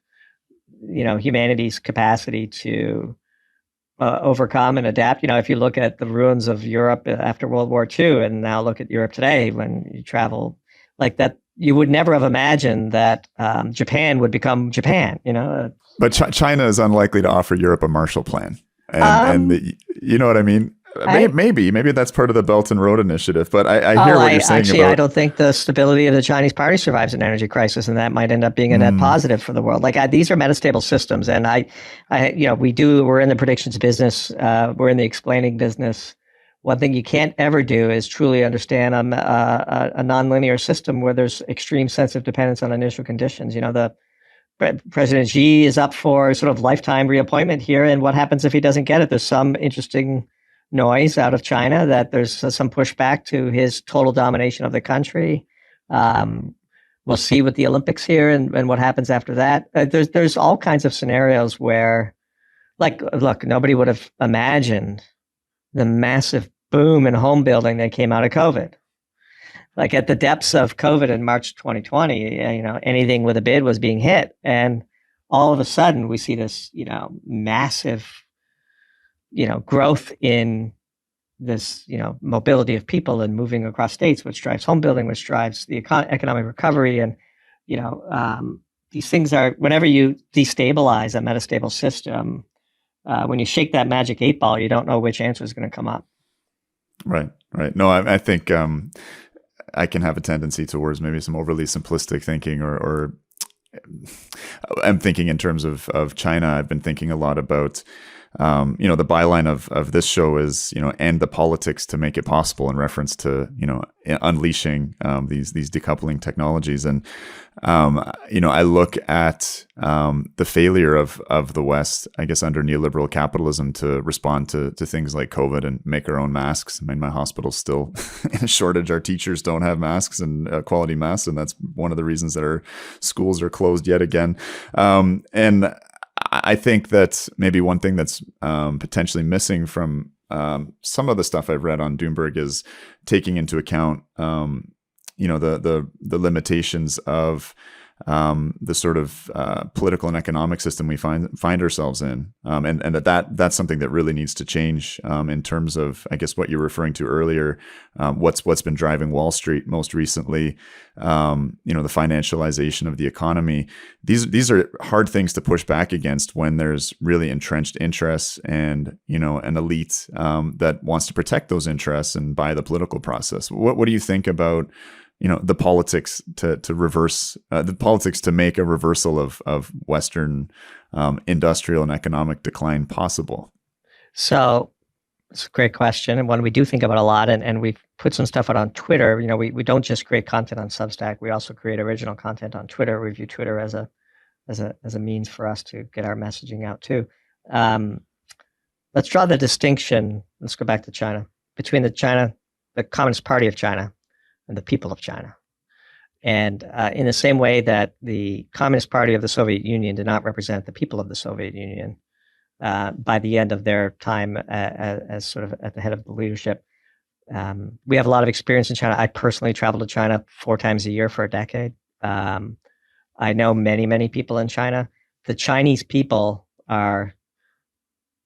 humanity's capacity to overcome and adapt? If you look at the ruins of Europe after World War II, and now look at Europe today, when you travel like that, you would never have imagined that Japan would become Japan. But China is unlikely to offer Europe a Marshall Plan, you know what I mean. Maybe that's part of the Belt and Road Initiative, but I hear what you're saying. Actually, I don't think the stability of the Chinese party survives an energy crisis, and that might end up being a net positive for the world. These are metastable systems, and we're in the predictions business, we're in the explaining business. One thing you can't ever do is truly understand a nonlinear system where there's extreme sensitive dependence on initial conditions. President Xi is up for sort of lifetime reappointment here, and what happens if he doesn't get it? There's some interesting noise out of China that there's some pushback to his total domination of the country. We'll see with the Olympics here and what happens after that. There's all kinds of scenarios where, look, nobody would have imagined the massive boom in home building that came out of COVID. Like at the depths of COVID in March 2020, anything with a bid was being hit, and all of a sudden we see this, massive growth in this, mobility of people and moving across states, which drives home building, which drives the economic recovery. And, these things are, whenever you destabilize a metastable system, when you shake that magic 8 ball, you don't know which answer is going to come up. Right. No, I think I can have a tendency towards maybe some overly simplistic thinking, or I'm thinking in terms of China. I've been thinking a lot about the byline of this show is, end the politics to make it possible, in reference to, unleashing these decoupling technologies. And, I look at the failure of the West, I guess, under neoliberal capitalism to respond to things like COVID and make our own masks. I mean, my hospital's still in a shortage. Our teachers don't have masks and quality masks. And that's one of the reasons that our schools are closed yet again. And I think that maybe one thing that's potentially missing from some of the stuff I've read on Doomberg is taking into account, the limitations of the sort of political and economic system we find ourselves in, and that's something that really needs to change in terms of, I guess, what you're referring to earlier, what's been driving Wall Street most recently, the financialization of the economy. These are hard things to push back against when there's really entrenched interests and an elite that wants to protect those interests and buy the political process. What do you think about the politics to reverse the politics to make a reversal of Western industrial and economic decline possible? So it's a great question, and one we do think about a lot. And we've put some stuff out on Twitter. We don't just create content on Substack. We also create original content on Twitter. We view Twitter as a means for us to get our messaging out too. Let's draw the distinction. Let's go back to China, between the Communist Party of China, and the people of China. And in the same way that the Communist Party of the Soviet Union did not represent the people of the Soviet Union by the end of their time as sort of at the head of the leadership, we have a lot of experience in China. I personally travel to China 4 times a year for a decade. I know many, many people in China. The Chinese people are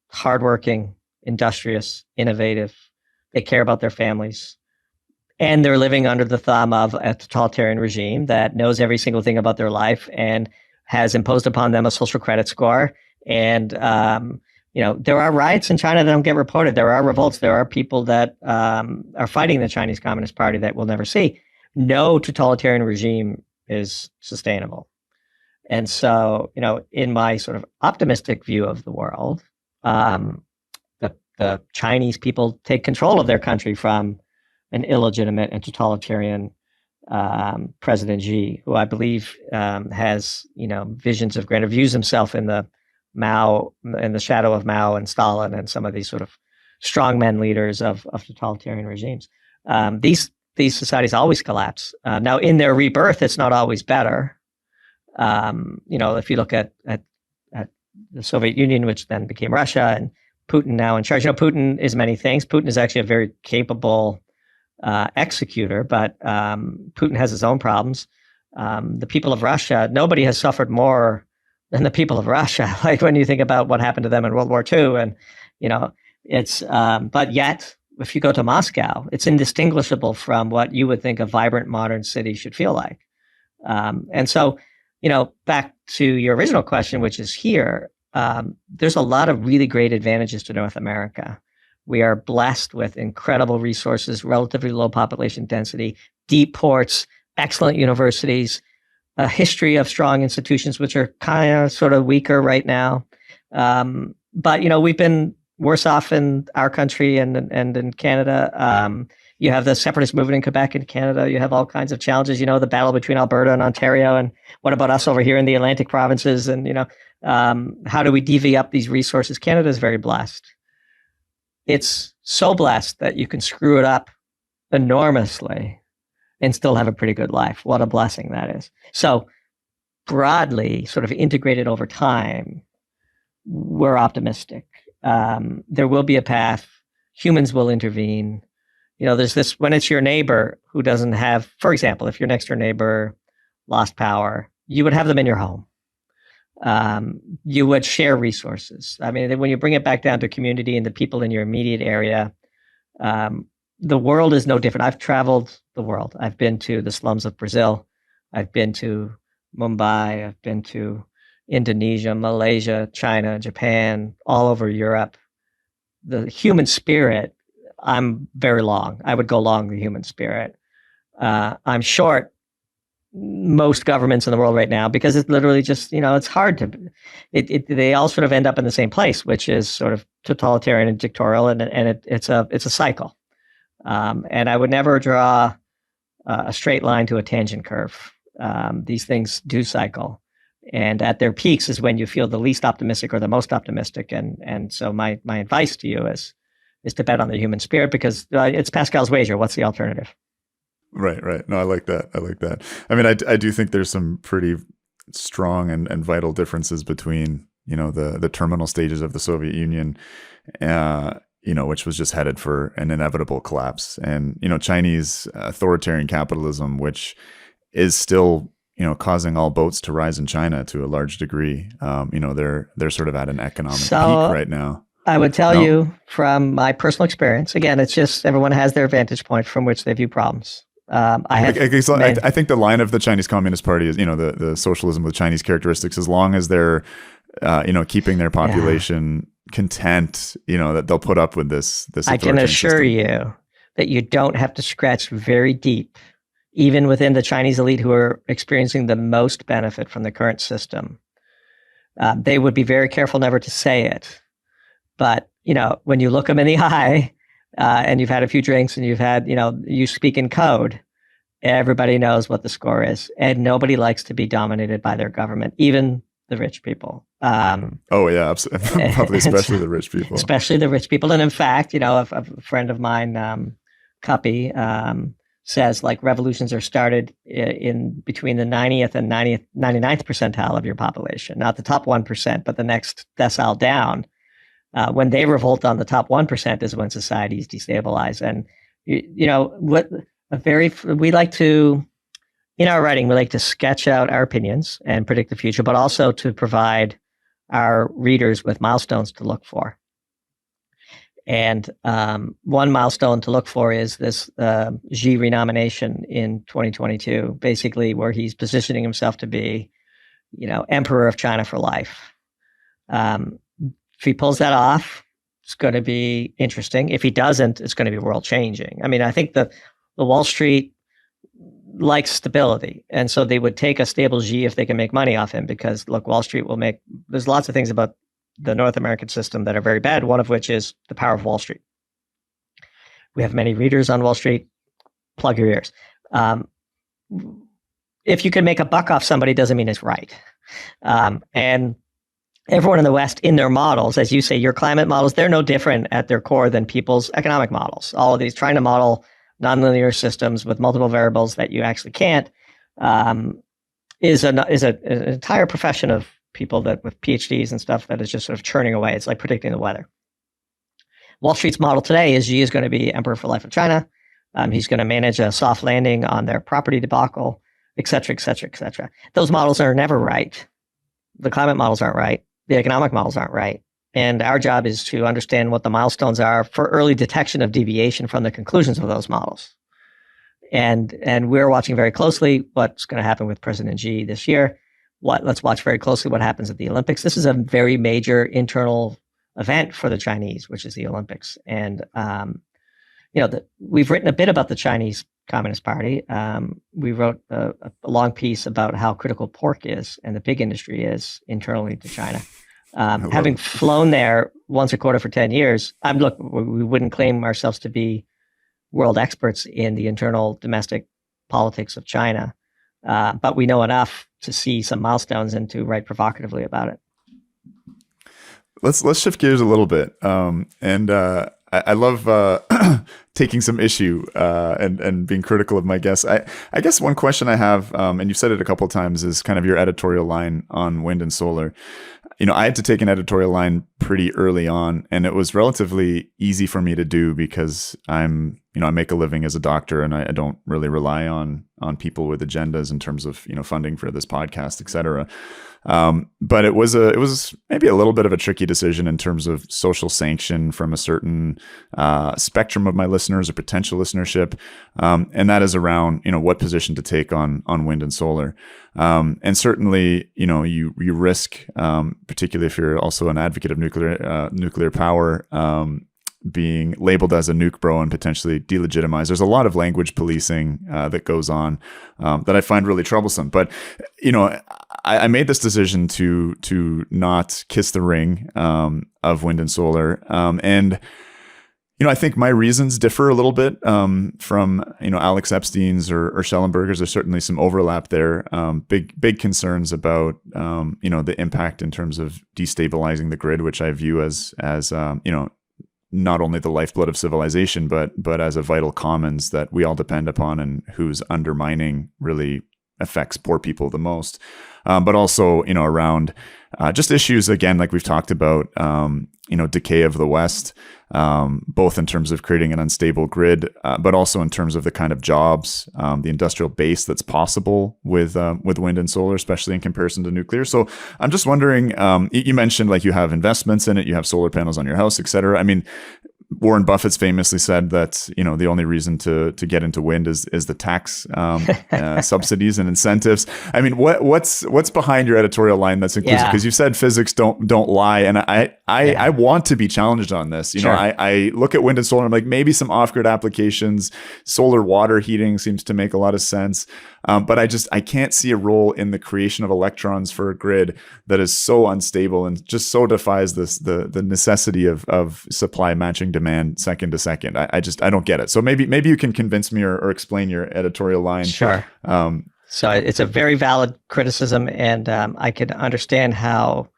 hardworking, industrious, innovative. They care about their families. And they're living under the thumb of a totalitarian regime that knows every single thing about their life and has imposed upon them a social credit score. And, there are riots in China that don't get reported. There are revolts. There are people that are fighting the Chinese Communist Party that we'll never see. No totalitarian regime is sustainable. And so, in my sort of optimistic view of the world, the Chinese people take control of their country from an illegitimate and totalitarian President Xi, who I believe has visions of grandeur, views himself in the shadow of Mao and Stalin and some of these sort of strongmen leaders of totalitarian regimes. These societies always collapse. Now, in their rebirth, it's not always better. If you look at the Soviet Union, which then became Russia, and Putin now in charge. Putin is many things. Putin is actually a very capable executor, but Putin has his own problems. The people of Russia, nobody has suffered more than the people of Russia. Like when you think about what happened to them in World War II, and it's. But yet, if you go to Moscow, it's indistinguishable from what you would think a vibrant modern city should feel like. And so, back to your original question, which is here, there's a lot of really great advantages to North America. We are blessed with incredible resources, relatively low population density, deep ports, excellent universities, a history of strong institutions, which are kind of sort of weaker right now. But, we've been worse off in our country and in Canada. You have the separatist movement in Quebec and Canada. You have all kinds of challenges, the battle between Alberta and Ontario. And what about us over here in the Atlantic provinces? And, how do we divvy up these resources? Canada is very blessed. It's so blessed that you can screw it up enormously and still have a pretty good life. What a blessing that is. So broadly, sort of integrated over time, we're optimistic. There will be a path. Humans will intervene. There's this, when it's your neighbor who doesn't have, for example, if your next door neighbor lost power, you would have them in your home. You would share resources. I mean, when you bring it back down to community and the people in your immediate area, the world is no different. I've traveled the world. I've been to the slums of Brazil. I've been to Mumbai. I've been to Indonesia, Malaysia, China, Japan, all over Europe. The human spirit, I'm very long. I would go long the human spirit. I'm short most governments in the world right now because it's literally just, it's hard to, they all sort of end up in the same place, which is sort of totalitarian and dictatorial, and it's a cycle. And I would never draw a straight line to a tangent curve. These things do cycle. And at their peaks is when you feel the least optimistic or the most optimistic. And so my advice to you is to bet on the human spirit, because it's Pascal's wager. What's the alternative? Right. No, I like that. I mean, I do think there's some pretty strong and vital differences between, the terminal stages of the Soviet Union, which was just headed for an inevitable collapse. And, Chinese authoritarian capitalism, which is still, causing all boats to rise in China to a large degree. They're sort of at an economic peak right now. I would tell you from my personal experience, again, it's just everyone has their vantage point from which they view problems. I think the line of the Chinese Communist Party is, the socialism with Chinese characteristics, as long as they're, keeping their population content, that they'll put up with this I can assure you that you don't have to scratch very deep, even within the Chinese elite who are experiencing the most benefit from the current system. They would be very careful never to say it. But, when you look them in the eye and you've had a few drinks and you've had, you speak in code, everybody knows what the score is. And nobody likes to be dominated by their government, even the rich people. Oh, yeah, absolutely. Probably especially the rich people. Especially the rich people. And in fact, a friend of mine, Cuppy, says like revolutions are started in between the 90th and 99th percentile of your population, not the top 1%, but the next decile down. When they revolt on the top 1% is when society is destabilized. And, we like to, in our writing, we like to sketch out our opinions and predict the future, but also to provide our readers with milestones to look for. And one milestone to look for is this Xi renomination in 2022, basically where he's positioning himself to be, emperor of China for life. If he pulls that off, it's going to be interesting. If he doesn't, it's going to be world changing. I mean, I think the Wall Street likes stability. And so they would take a stable Xi if they can make money off him, because look, Wall Street will there's lots of things about the North American system that are very bad, one of which is the power of Wall Street. We have many readers on Wall Street. Plug your ears. If you can make a buck off somebody, doesn't mean it's right. And everyone in the West, in their models, as you say, your climate models, they're no different at their core than people's economic models. All of these trying to model nonlinear systems with multiple variables that you actually can't is an entire profession of people that with PhDs and stuff that is just sort of churning away. It's like predicting the weather. Wall Street's model today is Xi is going to be emperor for life of China. He's going to manage a soft landing on their property debacle, et cetera, et cetera, et cetera. Those models are never right. The climate models aren't right. The economic models aren't right. And our job is to understand what the milestones are for early detection of deviation from the conclusions of those models. And we're watching very closely what's going to happen with President Xi this year. Let's watch very closely what happens at the Olympics. This is a very major internal event for the Chinese, which is the Olympics. And, we've written a bit about the Chinese Communist Party. We wrote a long piece about how critical pork is and the pig industry is internally to China. Having flown there once a quarter for 10 years, we wouldn't claim ourselves to be world experts in the internal domestic politics of China. But we know enough to see some milestones and to write provocatively about it. Let's shift gears a little bit. I love taking some issue and being critical of my guests. I guess one question I have, and you've said it a couple of times, is kind of your editorial line on wind and solar. I had to take an editorial line pretty early on, and it was relatively easy for me to do because I make a living as a doctor, and I don't really rely on people with agendas in terms of funding for this podcast, et cetera. But it was maybe a little bit of a tricky decision in terms of social sanction from a certain spectrum of my listeners or potential listenership, and that is around what position to take on wind and solar. And certainly, you risk, particularly if you're also an advocate of nuclear power, being labeled as a nuke bro and potentially delegitimized. There's a lot of language policing that goes on that I find really troublesome. But I made this decision to not kiss the ring of wind and solar, and I think my reasons differ a little bit from Alex Epstein's or Schellenberger's. There's certainly some overlap there. Big concerns about the impact in terms of destabilizing the grid, which I view as not only the lifeblood of civilization, but as a vital commons that we all depend upon, and whose undermining really affects poor people the most. But also, around just issues, again, like we've talked about, decay of the West, both in terms of creating an unstable grid, but also in terms of the kind of jobs, the industrial base that's possible with wind and solar, especially in comparison to nuclear. So I'm just wondering, you mentioned like you have investments in it, you have solar panels on your house, et cetera. I mean, Warren Buffett's famously said that, the only reason to get into wind is the tax subsidies and incentives. I mean, what's behind your editorial line that's inclusive? Because you said physics don't lie, and I want to be challenged on this. Sure. I look at wind and solar, I'm like, maybe some off-grid applications. Solar water heating seems to make a lot of sense. But I can't see a role in the creation of electrons for a grid that is so unstable and just so defies the necessity of supply matching demand second to second. I don't get it. So maybe you can convince me or explain your editorial line. Sure. So it's a very valid criticism, and I can understand how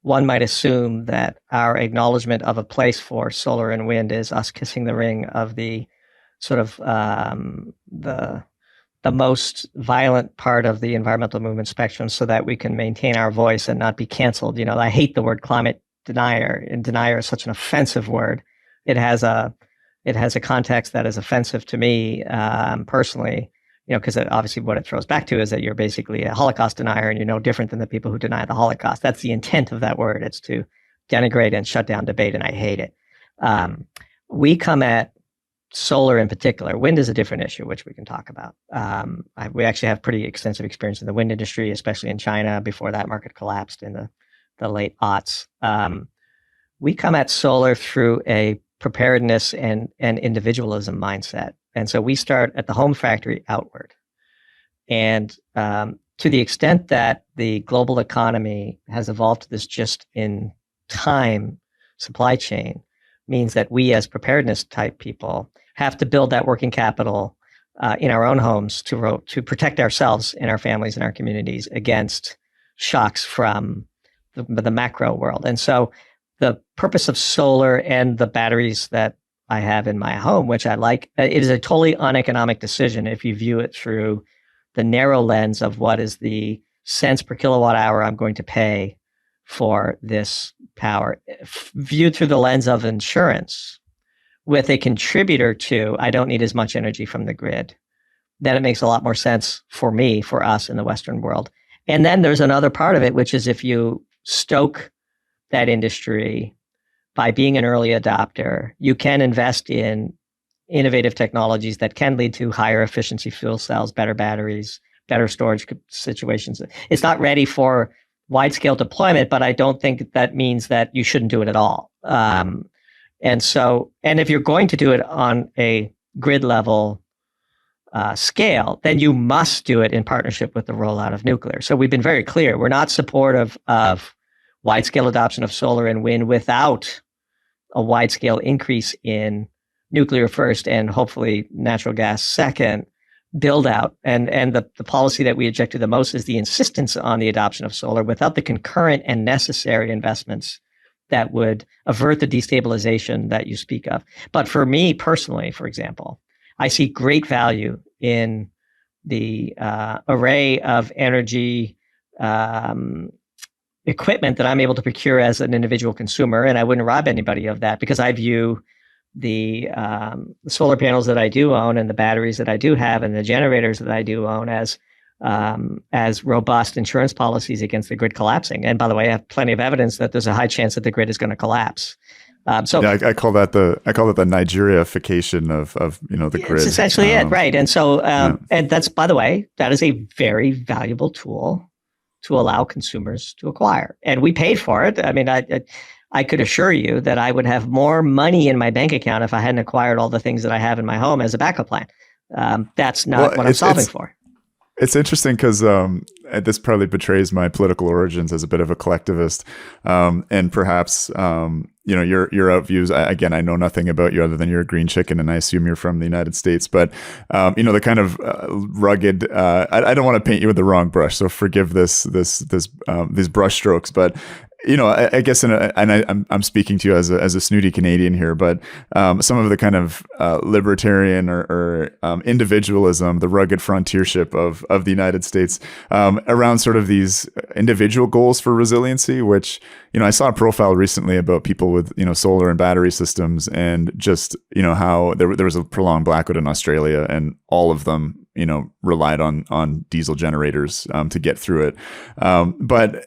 one might assume that our acknowledgement of a place for solar and wind is us kissing the ring of the sort of the most violent part of the environmental movement spectrum, so that we can maintain our voice and not be canceled. I hate the word climate denier, and denier is such an offensive word. It has a context that is offensive to me personally, because obviously what it throws back to is that you're basically a Holocaust denier, and you're no different than the people who deny the Holocaust. That's the intent of that word. It's to denigrate and shut down debate, and I hate it. We come at solar in particular. Wind is a different issue, which we can talk about. We actually have pretty extensive experience in the wind industry, especially in China before that market collapsed in the late aughts. We come at solar through a preparedness and individualism mindset. And so we start at the home factory outward. And to the extent that the global economy has evolved to this just in time supply chain, means that we as preparedness type people have to build that working capital in our own homes to protect ourselves and our families and our communities against shocks from the macro world. And so the purpose of solar and the batteries that I have in my home, which I like, it is a totally uneconomic decision if you view it through the narrow lens of what is the cents per kilowatt hour I'm going to pay for this power. Viewed through the lens of insurance with a contributor to, I don't need as much energy from the grid, then it makes a lot more sense for me, for us in the Western world. And then there's another part of it, which is if you stoke that industry by being an early adopter, you can invest in innovative technologies that can lead to higher efficiency fuel cells, better batteries, better storage situations. It's not ready for wide-scale deployment, but I don't think that means that you shouldn't do it at all. And if you're going to do it on a grid level scale, then you must do it in partnership with the rollout of nuclear. So we've been very clear. We're not supportive of wide-scale adoption of solar and wind without a wide-scale increase in nuclear first and hopefully natural gas second build out. And the policy that we object to the most is the insistence on the adoption of solar without the concurrent and necessary investments that would avert the destabilization that you speak of. But for me personally, for example, I see great value in the array of energy equipment that I'm able to procure as an individual consumer, and I wouldn't rob anybody of that because I view the solar panels that I do own and the batteries that I do have and the generators that I do own as robust insurance policies against the grid collapsing. And by the way, I have plenty of evidence that there's a high chance that the grid is going to collapse. I call that the Nigeriaification of the grid. It's essentially it, right? And so and that's, by the way, that is a very valuable tool to allow consumers to acquire, and we paid for it. I mean, I could assure you that I would have more money in my bank account if I hadn't acquired all the things that I have in my home as a backup plan. That's not what I'm solving for. It's interesting because this probably betrays my political origins as a bit of a collectivist, and perhaps your out views. Again, I know nothing about you other than you're a green chicken, and I assume you're from the United States. But the kind of rugged. I don't want to paint you with the wrong brush, so forgive these brush strokes. But I guess, I'm speaking to you as a snooty Canadian here, but some of the kind of libertarian or individualism, the rugged frontiership of the United States around sort of these individual goals for resiliency, which, I saw a profile recently about people with, solar and battery systems, and just, how there was a prolonged blackout in Australia, and all of them, relied on diesel generators to get through it. But,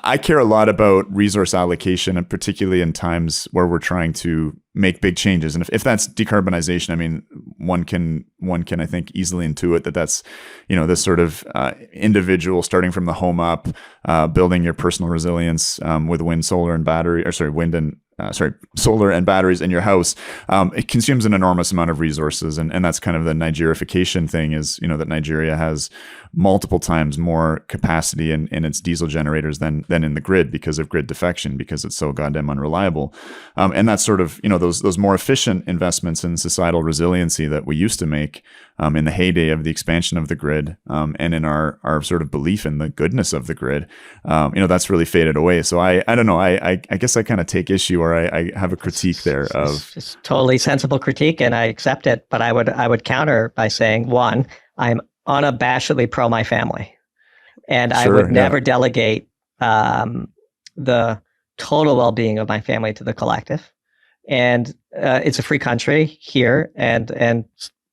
I care a lot about resource allocation, and particularly in times where we're trying to make big changes. And if that's decarbonization, I mean, one can, I think, easily intuit that that's, this sort of individual starting from the home up, building your personal resilience with solar and solar and batteries in your house. It consumes an enormous amount of resources. And that's kind of the Nigerification thing, is, that Nigeria has multiple times more capacity in its diesel generators than in the grid, because of grid defection, because it's so goddamn unreliable. And that's sort of, those more efficient investments in societal resiliency that we used to make in the heyday of the expansion of the grid, and in our sort of belief in the goodness of the grid, that's really faded away. So I don't know. I guess I kind of take issue, or I have a critique there of. It's totally sensible critique, and I accept it. But I would counter by saying, one, I'm unabashedly pro my family, and I would never delegate the total well-being of my family to the collective. And it's a free country here, and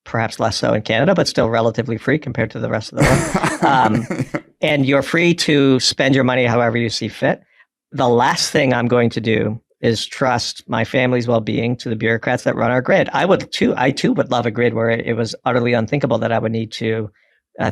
perhaps less so in Canada, but still relatively free compared to the rest of the world. And you're free to spend your money however you see fit. The last thing I'm going to do is trust my family's well-being to the bureaucrats that run our grid. I too would love a grid where it was utterly unthinkable that I would need to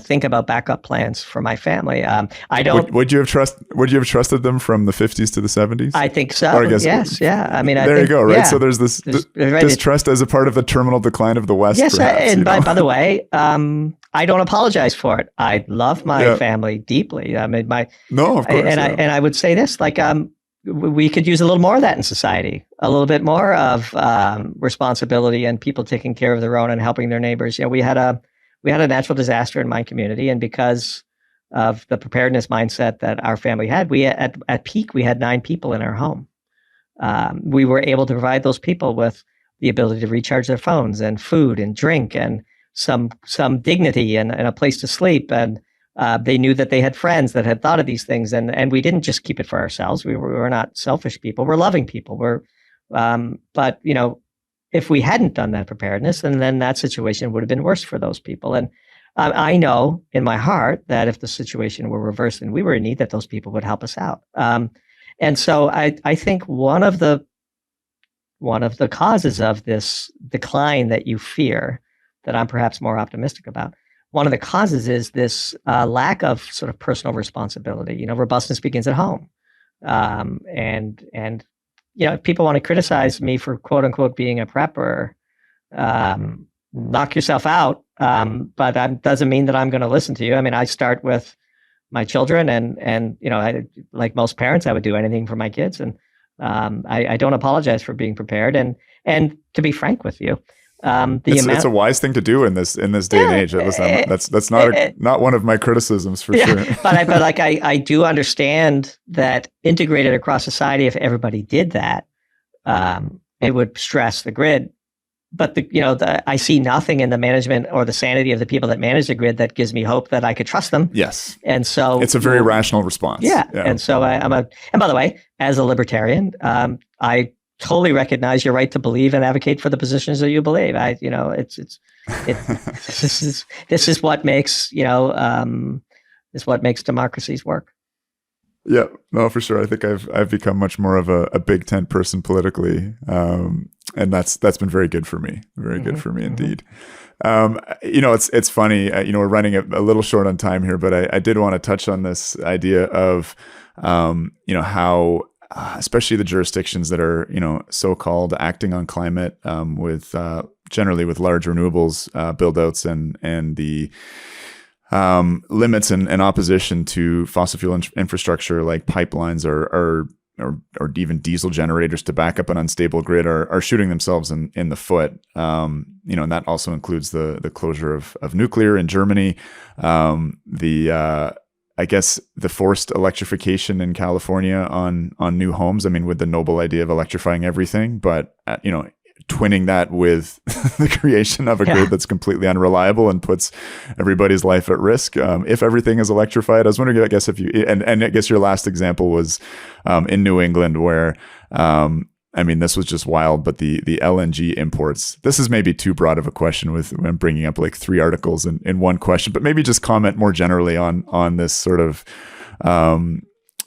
think about backup plans for my family. I don't. Would you have trusted them from the 50s to the 70s? I think so. Or I guess, yes. Yeah. I mean, you go. Right. Yeah. So there's this distrust as a part of the terminal decline of the West. Yes. Perhaps, and by the way, I don't apologize for it. I love my family deeply. I mean, of course. And I would say this, like, we could use a little more of that in society, a little bit more of responsibility and people taking care of their own and helping their neighbors. We had a natural disaster in my community, and because of the preparedness mindset that our family had, we at peak we had 9 people in our home. We were able to provide those people with the ability to recharge their phones and food and drink and some dignity and a place to sleep. And they knew that they had friends that had thought of these things, and we didn't just keep it for ourselves. We were not selfish people. We're loving people. But if we hadn't done that preparedness, and then that situation would have been worse for those people. And I know in my heart that if the situation were reversed and we were in need, that those people would help us out. And so I think one of the causes of this decline that you fear, that I'm perhaps more optimistic about, one of the causes is this lack of sort of personal responsibility. Robustness begins at home, and if people want to criticize me for quote unquote being a prepper, knock yourself out. But that doesn't mean that I'm going to listen to you. I mean, I start with my children, and I, like most parents, I would do anything for my kids, and I don't apologize for being prepared. And to be frank with you, it's a wise thing to do in this day and age. That's not one of my criticisms for sure. but I do understand that integrated across society, if everybody did that, it would stress the grid. But I see nothing in the management or the sanity of the people that manage the grid that gives me hope that I could trust them. Yes, and so it's a very rational response. Yeah. And so and by the way, as a libertarian, I totally recognize your right to believe and advocate for the positions that you believe. This is what makes democracies work. Yeah, no, for sure. I think I've become much more of a big tent person politically, and that's been very good for me. Very good for me indeed. It's funny. We're running a little short on time here, but I did want to touch on this idea of how especially the jurisdictions that are so-called acting on climate with generally with large renewables build-outs and the limits and opposition to fossil fuel infrastructure like pipelines or even diesel generators to back up an unstable grid are shooting themselves in the foot. And that also includes the closure of nuclear in Germany, the I guess the forced electrification in California on new homes. I mean, with the noble idea of electrifying everything, but twinning that with the creation of a grid that's completely unreliable and puts everybody's life at risk. If everything is electrified, I was wondering, I guess, if you, and I guess your last example was in New England where, I mean, this was just wild, but the LNG imports, this is maybe too broad of a question with I'm bringing up like 3 articles in one question, but maybe just comment more generally on this sort of,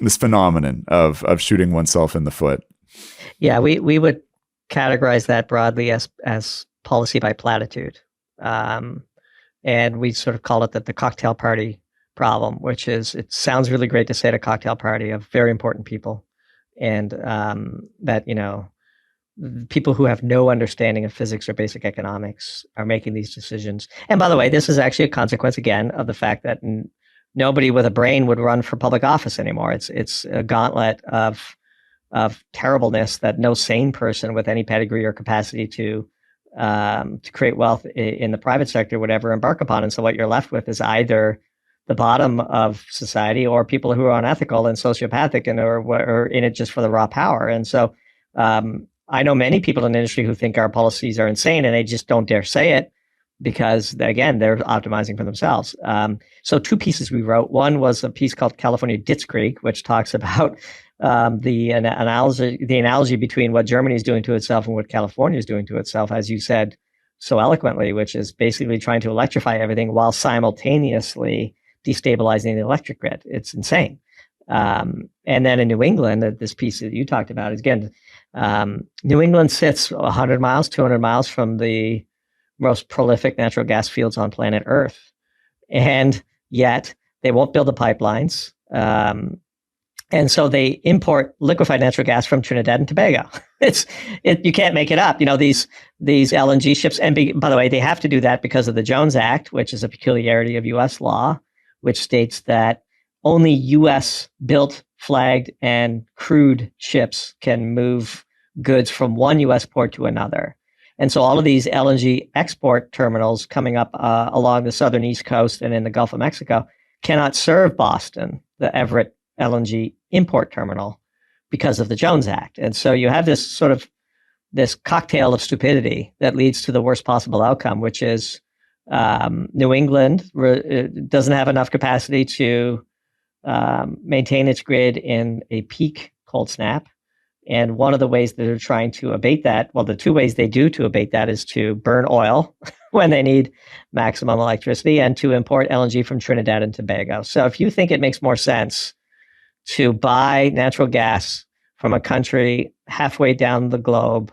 this phenomenon of shooting oneself in the foot. Yeah, we would categorize that broadly as policy by platitude. And we sort of call it the cocktail party problem, which is, it sounds really great to say at a cocktail party of very important people. And that, people who have no understanding of physics or basic economics are making these decisions. And by the way, this is actually a consequence, again, of the fact that nobody with a brain would run for public office anymore. It's a gauntlet of terribleness that no sane person with any pedigree or capacity to create wealth in the private sector would ever embark upon. And so what you're left with is either the bottom of society or people who are unethical and sociopathic and are in it just for the raw power. And so I know many people in the industry who think our policies are insane and they just don't dare say it because, again, they're optimizing for themselves. So 2 pieces we wrote. One was a piece called California Ditzkrieg, which talks about the analogy between what Germany is doing to itself and what California is doing to itself, as you said so eloquently, which is basically trying to electrify everything while simultaneously destabilizing the electric grid. It's insane. And then in New England, this piece that you talked about is, again, New England sits 100 miles, 200 miles from the most prolific natural gas fields on planet Earth. And yet they won't build the pipelines. And so they import liquefied natural gas from Trinidad and Tobago. You can't make it up. These LNG ships, and by the way, they have to do that because of the Jones Act, which is a peculiarity of U.S. law, which states that only U.S. built, flagged, and crewed ships can move goods from one U.S. port to another. And so all of these LNG export terminals coming up along the southern East Coast and in the Gulf of Mexico cannot serve Boston, the Everett LNG import terminal, because of the Jones Act. And so you have this cocktail of stupidity that leads to the worst possible outcome, which is New England doesn't have enough capacity to maintain its grid in a peak cold snap. And one of the ways that they're trying to abate that, well, the 2 ways they do to abate that is to burn oil when they need maximum electricity and to import LNG from Trinidad and Tobago. So if you think it makes more sense to buy natural gas from a country halfway down the globe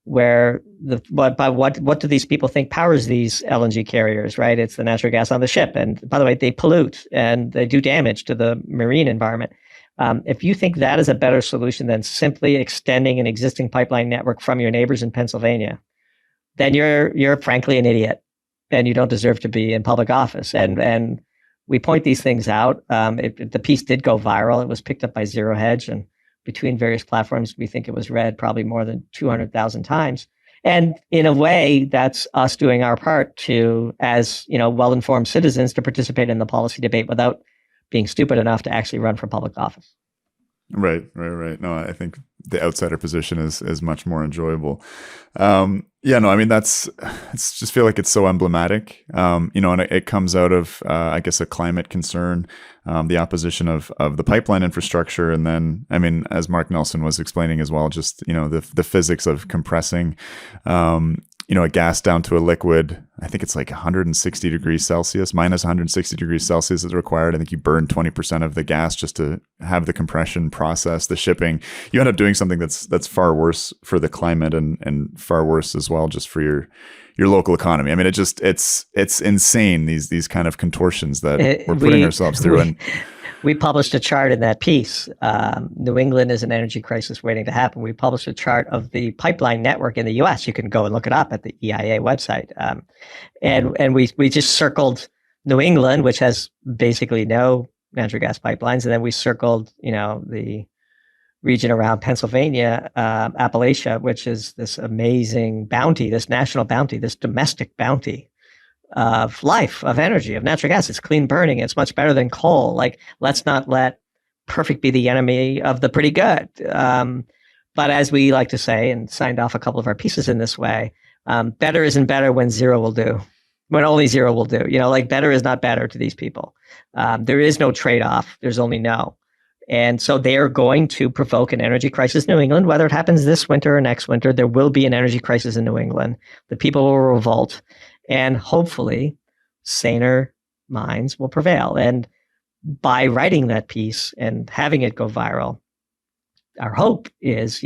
where what do these people think powers these LNG carriers, right? It's the natural gas on the ship. And by the way, they pollute and they do damage to the marine environment. If you think that is a better solution than simply extending an existing pipeline network from your neighbors in Pennsylvania, then you're frankly an idiot and you don't deserve to be in public office. And we point these things out. The piece did go viral. It was picked up by Zero Hedge, and between various platforms, we think it was read probably more than 200,000 times. And in a way, that's us doing our part to, as well-informed citizens, to participate in the policy debate without being stupid enough to actually run for public office. Right. No, I think the outsider position is much more enjoyable. I mean, it's just feel like it's so emblematic, and it comes out of, I guess, a climate concern, the opposition of the pipeline infrastructure. And then, I mean, as Mark Nelson was explaining as well, just, the physics of compressing, a gas down to a liquid. I think it's like 160 degrees Celsius, minus 160 degrees Celsius is required. I think you burn 20% of the gas just to have the compression process, the shipping. You end up doing something that's far worse for the climate and far worse as well just for your local economy. I mean, it's insane, these kind of contortions that we're putting ourselves through. We published a chart in that piece. New England is an energy crisis waiting to happen. We published a chart of the pipeline network in the U.S. You can go and look it up at the EIA website. And we just circled New England, which has basically no natural gas pipelines. And then we circled, the region around Pennsylvania, Appalachia, which is this amazing bounty, this national bounty, this domestic bounty of life, of energy, of natural gas. It's clean burning. It's much better than coal. Like, let's not let perfect be the enemy of the pretty good. But as we like to say, and signed off a couple of our pieces in this way, better isn't better when zero will do, when only zero will do. Like better is not better to these people. There is no trade-off. There's only no. And so they are going to provoke an energy crisis in New England, whether it happens this winter or next winter. There will be an energy crisis in New England. The people will revolt, and hopefully saner minds will prevail. And by writing that piece and having it go viral, our hope is,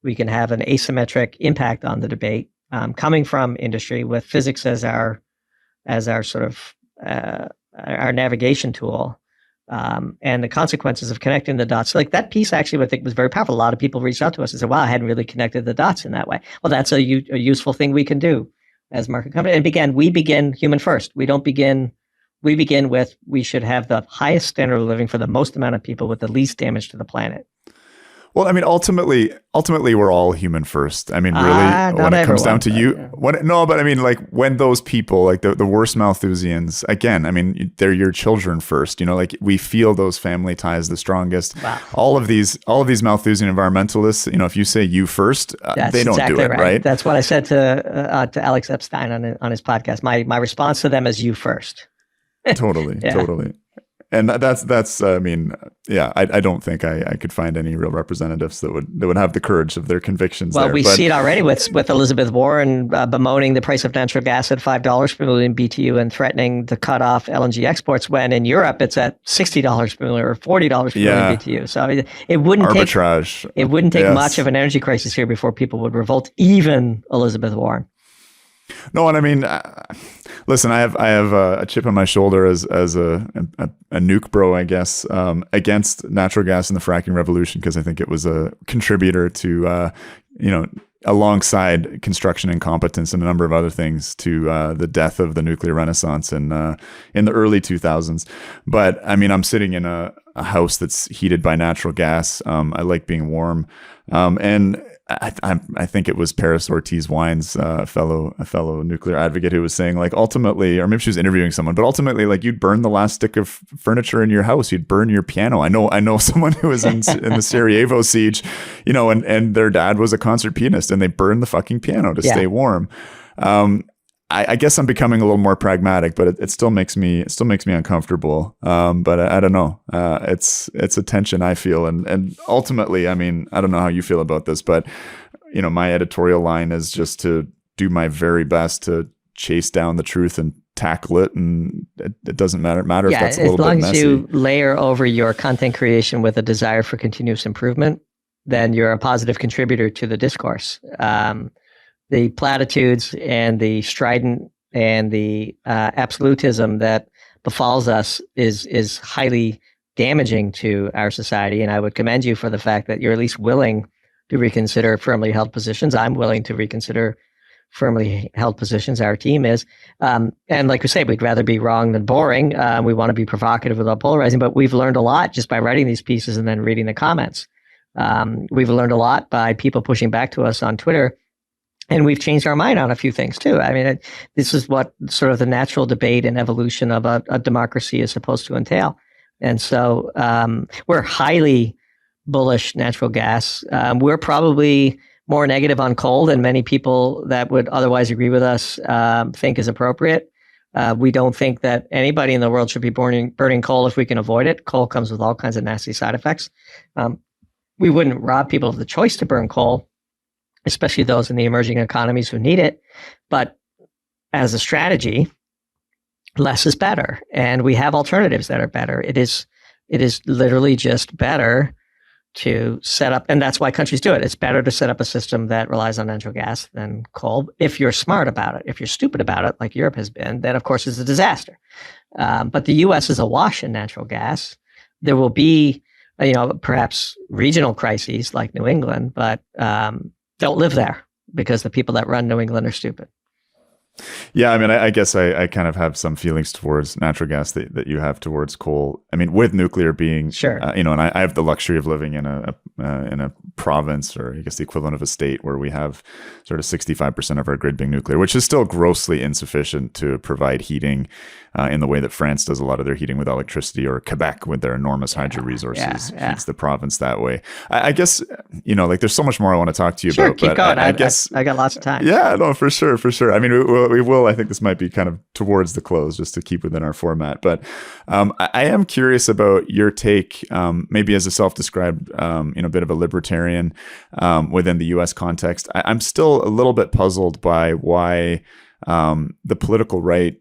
we can have an asymmetric impact on the debate, coming from industry with physics as our sort of our navigation tool, and the consequences of connecting the dots. Like that piece actually, I think, was very powerful. A lot of people reached out to us and said, "Wow, I hadn't really connected the dots in that way." Well, that's a useful thing we can do as market company. And we begin human first. We don't begin. We begin with, we should have the highest standard of living for the most amount of people with the least damage to the planet. Well, I mean, ultimately, we're all human first. I mean, really, when it comes down to you, but I mean, like when those people, like the worst Malthusians, again, I mean, they're your children first. Like we feel those family ties the strongest. Wow. All of these Malthusian environmentalists, if you say you first, they don't exactly do it, right? That's what I said to Alex Epstein on his podcast. My response to them is you first. Totally. And that's I mean, yeah, I don't think I could find any real representatives that would have the courage of their convictions. Well, there. we see it already with Elizabeth Warren bemoaning the price of natural gas at $5 per million BTU and threatening to cut off LNG exports, when in Europe it's at $60 per million or $40 per million BTU. So it wouldn't arbitrage. It wouldn't take much of an energy crisis here before people would revolt, even Elizabeth Warren. No, and I mean, listen, I have a chip on my shoulder as a nuke bro, I guess, against natural gas and the fracking revolution, because I think it was a contributor to, alongside construction incompetence and a number of other things, to the death of the nuclear renaissance in the early 2000s. But I mean, I'm sitting in a house that's heated by natural gas. I like being warm, and I think it was Paris Ortiz Wine's a fellow nuclear advocate, who was saying, like, ultimately, or maybe she was interviewing someone, but ultimately, like, you'd burn the last stick of furniture in your house. You'd burn your piano. I know someone who was in the Sarajevo siege, and their dad was a concert pianist, and they burned the fucking piano to stay warm. I guess I'm becoming a little more pragmatic, but it still makes me uncomfortable. But I don't know. It's a tension I feel, and ultimately, I mean, I don't know how you feel about this, but my editorial line is just to do my very best to chase down the truth and tackle it, and it doesn't matter if that's a little bit messy. As long as you layer over your content creation with a desire for continuous improvement, then you're a positive contributor to the discourse. The platitudes and the strident and the absolutism that befalls us is highly damaging to our society. And I would commend you for the fact that you're at least willing to reconsider firmly held positions. I'm willing to reconsider firmly held positions. Our team is. And like we say, we'd rather be wrong than boring. We want to be provocative without polarizing, but we've learned a lot just by writing these pieces and then reading the comments. We've learned a lot by people pushing back to us on Twitter. And we've changed our mind on a few things too. I mean, this is what sort of the natural debate and evolution of a democracy is supposed to entail. And so we're highly bullish natural gas. We're probably more negative on coal than many people that would otherwise agree with us think is appropriate. We don't think that anybody in the world should be burning coal if we can avoid it. Coal comes with all kinds of nasty side effects. We wouldn't rob people of the choice to burn coal, especially those in the emerging economies who need it. But as a strategy, less is better. And we have alternatives that are better. It is literally just better to set up, and that's why countries do it. It's better to set up a system that relies on natural gas than coal. If you're smart about it, if you're stupid about it, like Europe has been, then of course it's a disaster. But the US is awash in natural gas. There will be, perhaps regional crises like New England, but don't live there because the people that run New England are stupid. Yeah, I mean, I guess I kind of have some feelings towards natural gas that you have towards coal. I mean, with nuclear being, Sure. and I have the luxury of living in a province, or I guess the equivalent of a state, where we have sort of 65% of our grid being nuclear, which is still grossly insufficient to provide heating in the way that France does a lot of their heating with electricity, or Quebec with their enormous hydro resources heats the province that way. I guess, like there's so much more I want to talk to you about. Keep but going. I guess I got lots of time. Yeah, no, for sure, for sure. I mean, we will. I think this might be kind of towards the close, just to keep within our format. But I am curious about your take, maybe as a self-described, bit of a libertarian within the U.S. context. I'm still a little bit puzzled by why the political right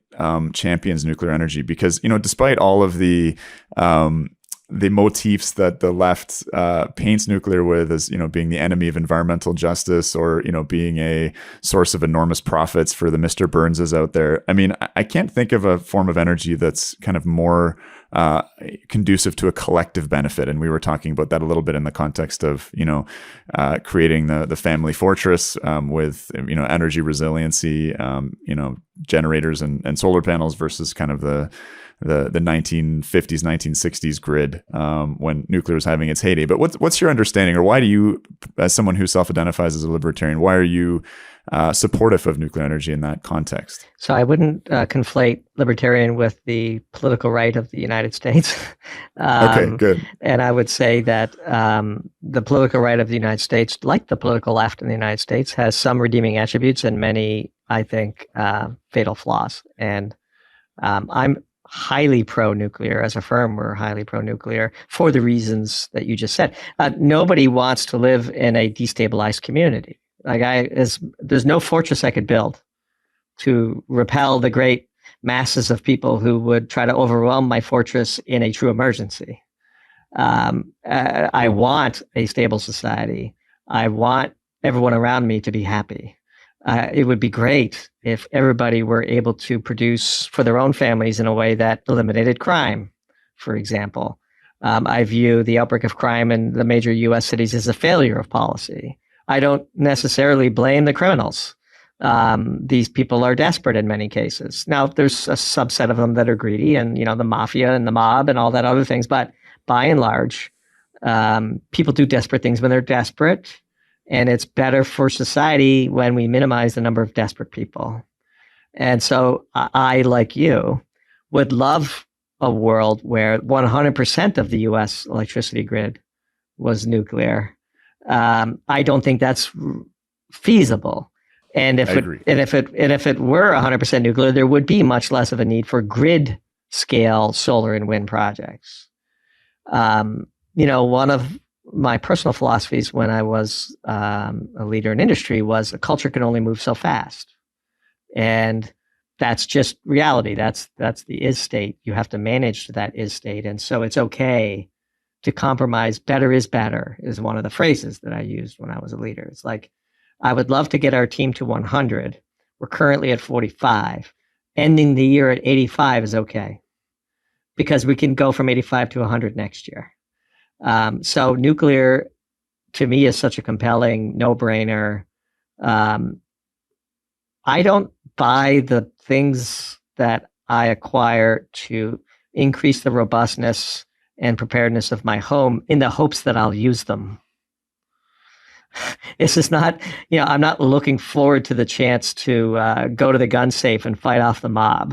champions nuclear energy, because despite all of the motifs that the left paints nuclear with as being the enemy of environmental justice, or being a source of enormous profits for the Mr. Burnses out there. I mean, I can't think of a form of energy that's kind of more conducive to a collective benefit. And we were talking about that a little bit in the context of creating the family fortress with energy resiliency, generators and solar panels versus kind of the 1950s, 1960s grid when nuclear was having its heyday. But what's your understanding, or why do you, as someone who self-identifies as a libertarian, why are you supportive of nuclear energy in that context? So I wouldn't conflate libertarian with the political right of the United States. Okay, good. And I would say that the political right of the United States, like the political left in the United States, has some redeeming attributes and many, I think, fatal flaws. And I'm highly pro-nuclear. As a firm, we're highly pro-nuclear for the reasons that you just said. Nobody wants to live in a destabilized community. There's no fortress I could build to repel the great masses of people who would try to overwhelm my fortress in a true emergency. I want a stable society. I want everyone around me to be happy. It would be great if everybody were able to produce for their own families in a way that eliminated crime, for example. I view the outbreak of crime in the major U.S. cities as a failure of policy. I don't necessarily blame the criminals. These people are desperate in many cases. Now, there's a subset of them that are greedy, and the mafia and the mob and all that other things. But by and large, people do desperate things when they're desperate. And it's better for society when we minimize the number of desperate people. And so I, like you, would love a world where 100% of the U.S. electricity grid was nuclear. I don't think that's feasible. And if it were 100% nuclear, there would be much less of a need for grid scale solar and wind projects. One of my personal philosophies when I was a leader in industry was a culture can only move so fast. And that's just reality. That's the is state. You have to manage that is state. And so it's okay to compromise. Better is better is one of the phrases that I used when I was a leader. It's like, I would love to get our team to 100. We're currently at 45. Ending the year at 85 is okay, because we can go from 85 to 100 next year. So nuclear, to me, is such a compelling no-brainer. I don't buy the things that I acquire to increase the robustness and preparedness of my home in the hopes that I'll use them. This is not, I'm not looking forward to the chance to go to the gun safe and fight off the mob.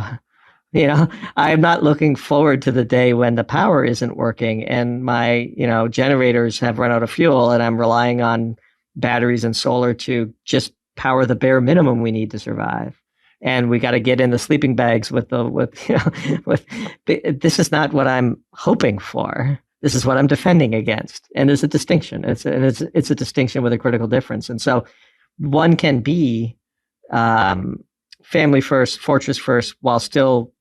I'm not looking forward to the day when the power isn't working and my, generators have run out of fuel and I'm relying on batteries and solar to just power the bare minimum we need to survive. And we got to get in the sleeping bags with this is not what I'm hoping for. This is what I'm defending against. And there's a distinction. It's a distinction with a critical difference. And so one can be family first, fortress first, while still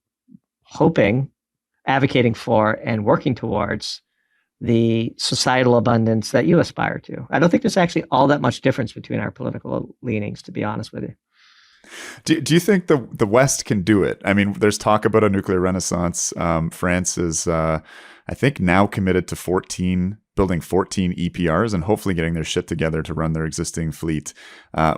advocating for, and working towards the societal abundance that you aspire to. I don't think there's actually all that much difference between our political leanings, to be honest with you. Do you think the West can do it? I mean, there's talk about a nuclear renaissance. France is, I think, now committed to 14 building 14 EPRs and hopefully getting their shit together to run their existing fleet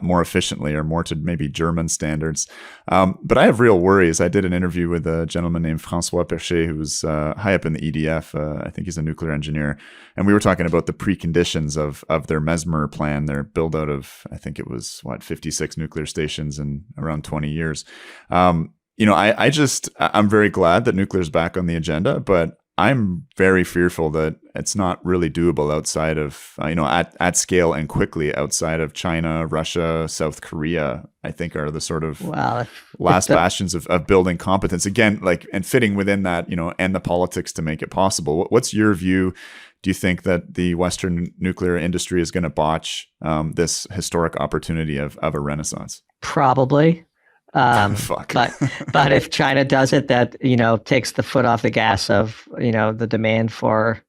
more efficiently, or more to maybe German standards. But I have real worries. I did an interview with a gentleman named François Perchet, who's high up in the EDF. I think he's a nuclear engineer. And we were talking about the preconditions of their Mesmer plan, their build out of, I think it was 56 nuclear stations in around 20 years. I'm very glad that nuclear is back on the agenda, but I'm very fearful that it's not really doable outside of, at scale and quickly outside of China, Russia, South Korea, I think are the sort of last bastions of building competence again, and fitting within that, and the politics to make it possible. What's your view? Do you think that the Western nuclear industry is going to botch this historic opportunity of a renaissance? Probably. Fuck. But if China does it, that, takes the foot off the gas of, the demand for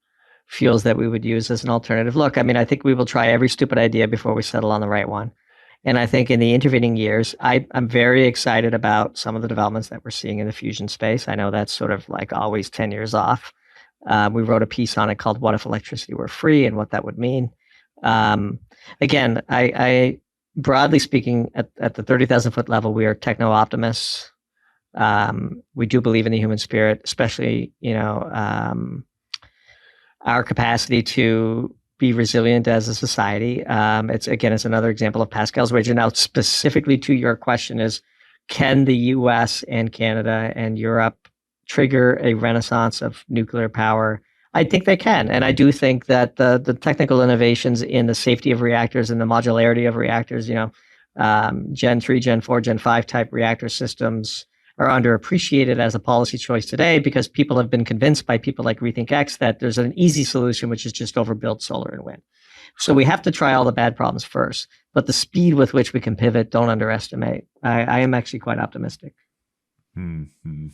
fuels that we would use as an alternative. Look, I think we will try every stupid idea before we settle on the right one. And I think in the intervening years, I'm very excited about some of the developments that we're seeing in the fusion space. I know that's sort of like always 10 years off. We wrote a piece on it called "What If Electricity Were Free" and what that would mean. Again, I broadly speaking, at the 30,000 foot level, we are techno optimists. We do believe in the human spirit, especially, our capacity to be resilient as a society. It's another example of Pascal's wager. Now, specifically to your question is, can the US and Canada and Europe trigger a renaissance of nuclear power? I think they can. And I do think that the technical innovations in the safety of reactors and the modularity of reactors, Gen 3, Gen 4, Gen 5 type reactor systems are underappreciated as a policy choice today, because people have been convinced by people like RethinkX that there's an easy solution, which is just overbuild solar and wind. So we have to try all the bad problems first. But the speed with which we can pivot, don't underestimate. I am actually quite optimistic. Mm-hmm.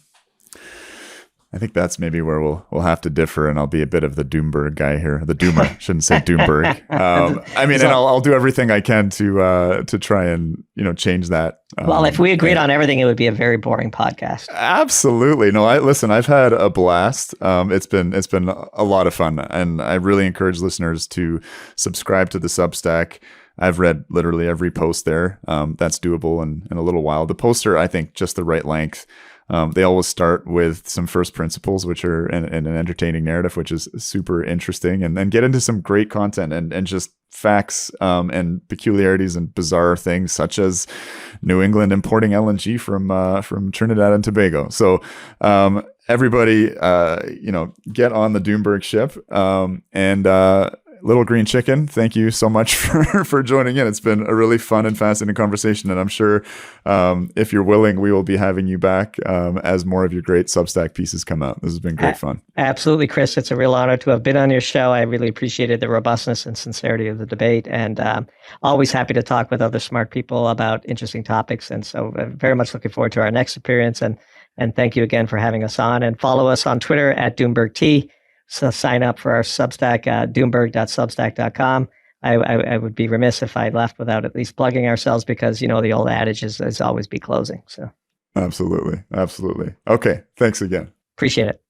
I think that's maybe where we'll have to differ, and I'll be a bit of the Doomberg guy here. The Doomer, shouldn't say Doomberg. And I'll do everything I can to try and change that. Well, if we agreed on everything, it would be a very boring podcast. Absolutely. No, I've had a blast. It's been a lot of fun, and I really encourage listeners to subscribe to the Substack. I've read literally every post there. That's doable in a little while. The posts are, I think, just the right length. They always start with some first principles, which are in an entertaining narrative, which is super interesting, and then get into some great content and just facts and peculiarities and bizarre things, such as New England importing LNG from Trinidad and Tobago. So everybody, get on the Doomberg ship. Little Green Chicken, thank you so much for joining in. It's been a really fun and fascinating conversation, and I'm sure if you're willing, we will be having you back as more of your great Substack pieces come out. This has been great fun. Absolutely, Chris. It's a real honor to have been on your show. I really appreciated the robustness and sincerity of the debate, and always happy to talk with other smart people about interesting topics. And so very much looking forward to our next appearance, and thank you again for having us on. And follow us on Twitter at DoombergT. So sign up for our Substack, doomberg.substack.com. I would be remiss if I left without at least plugging ourselves, because, the old adage is always be closing. So Absolutely. Okay. Thanks again. Appreciate it.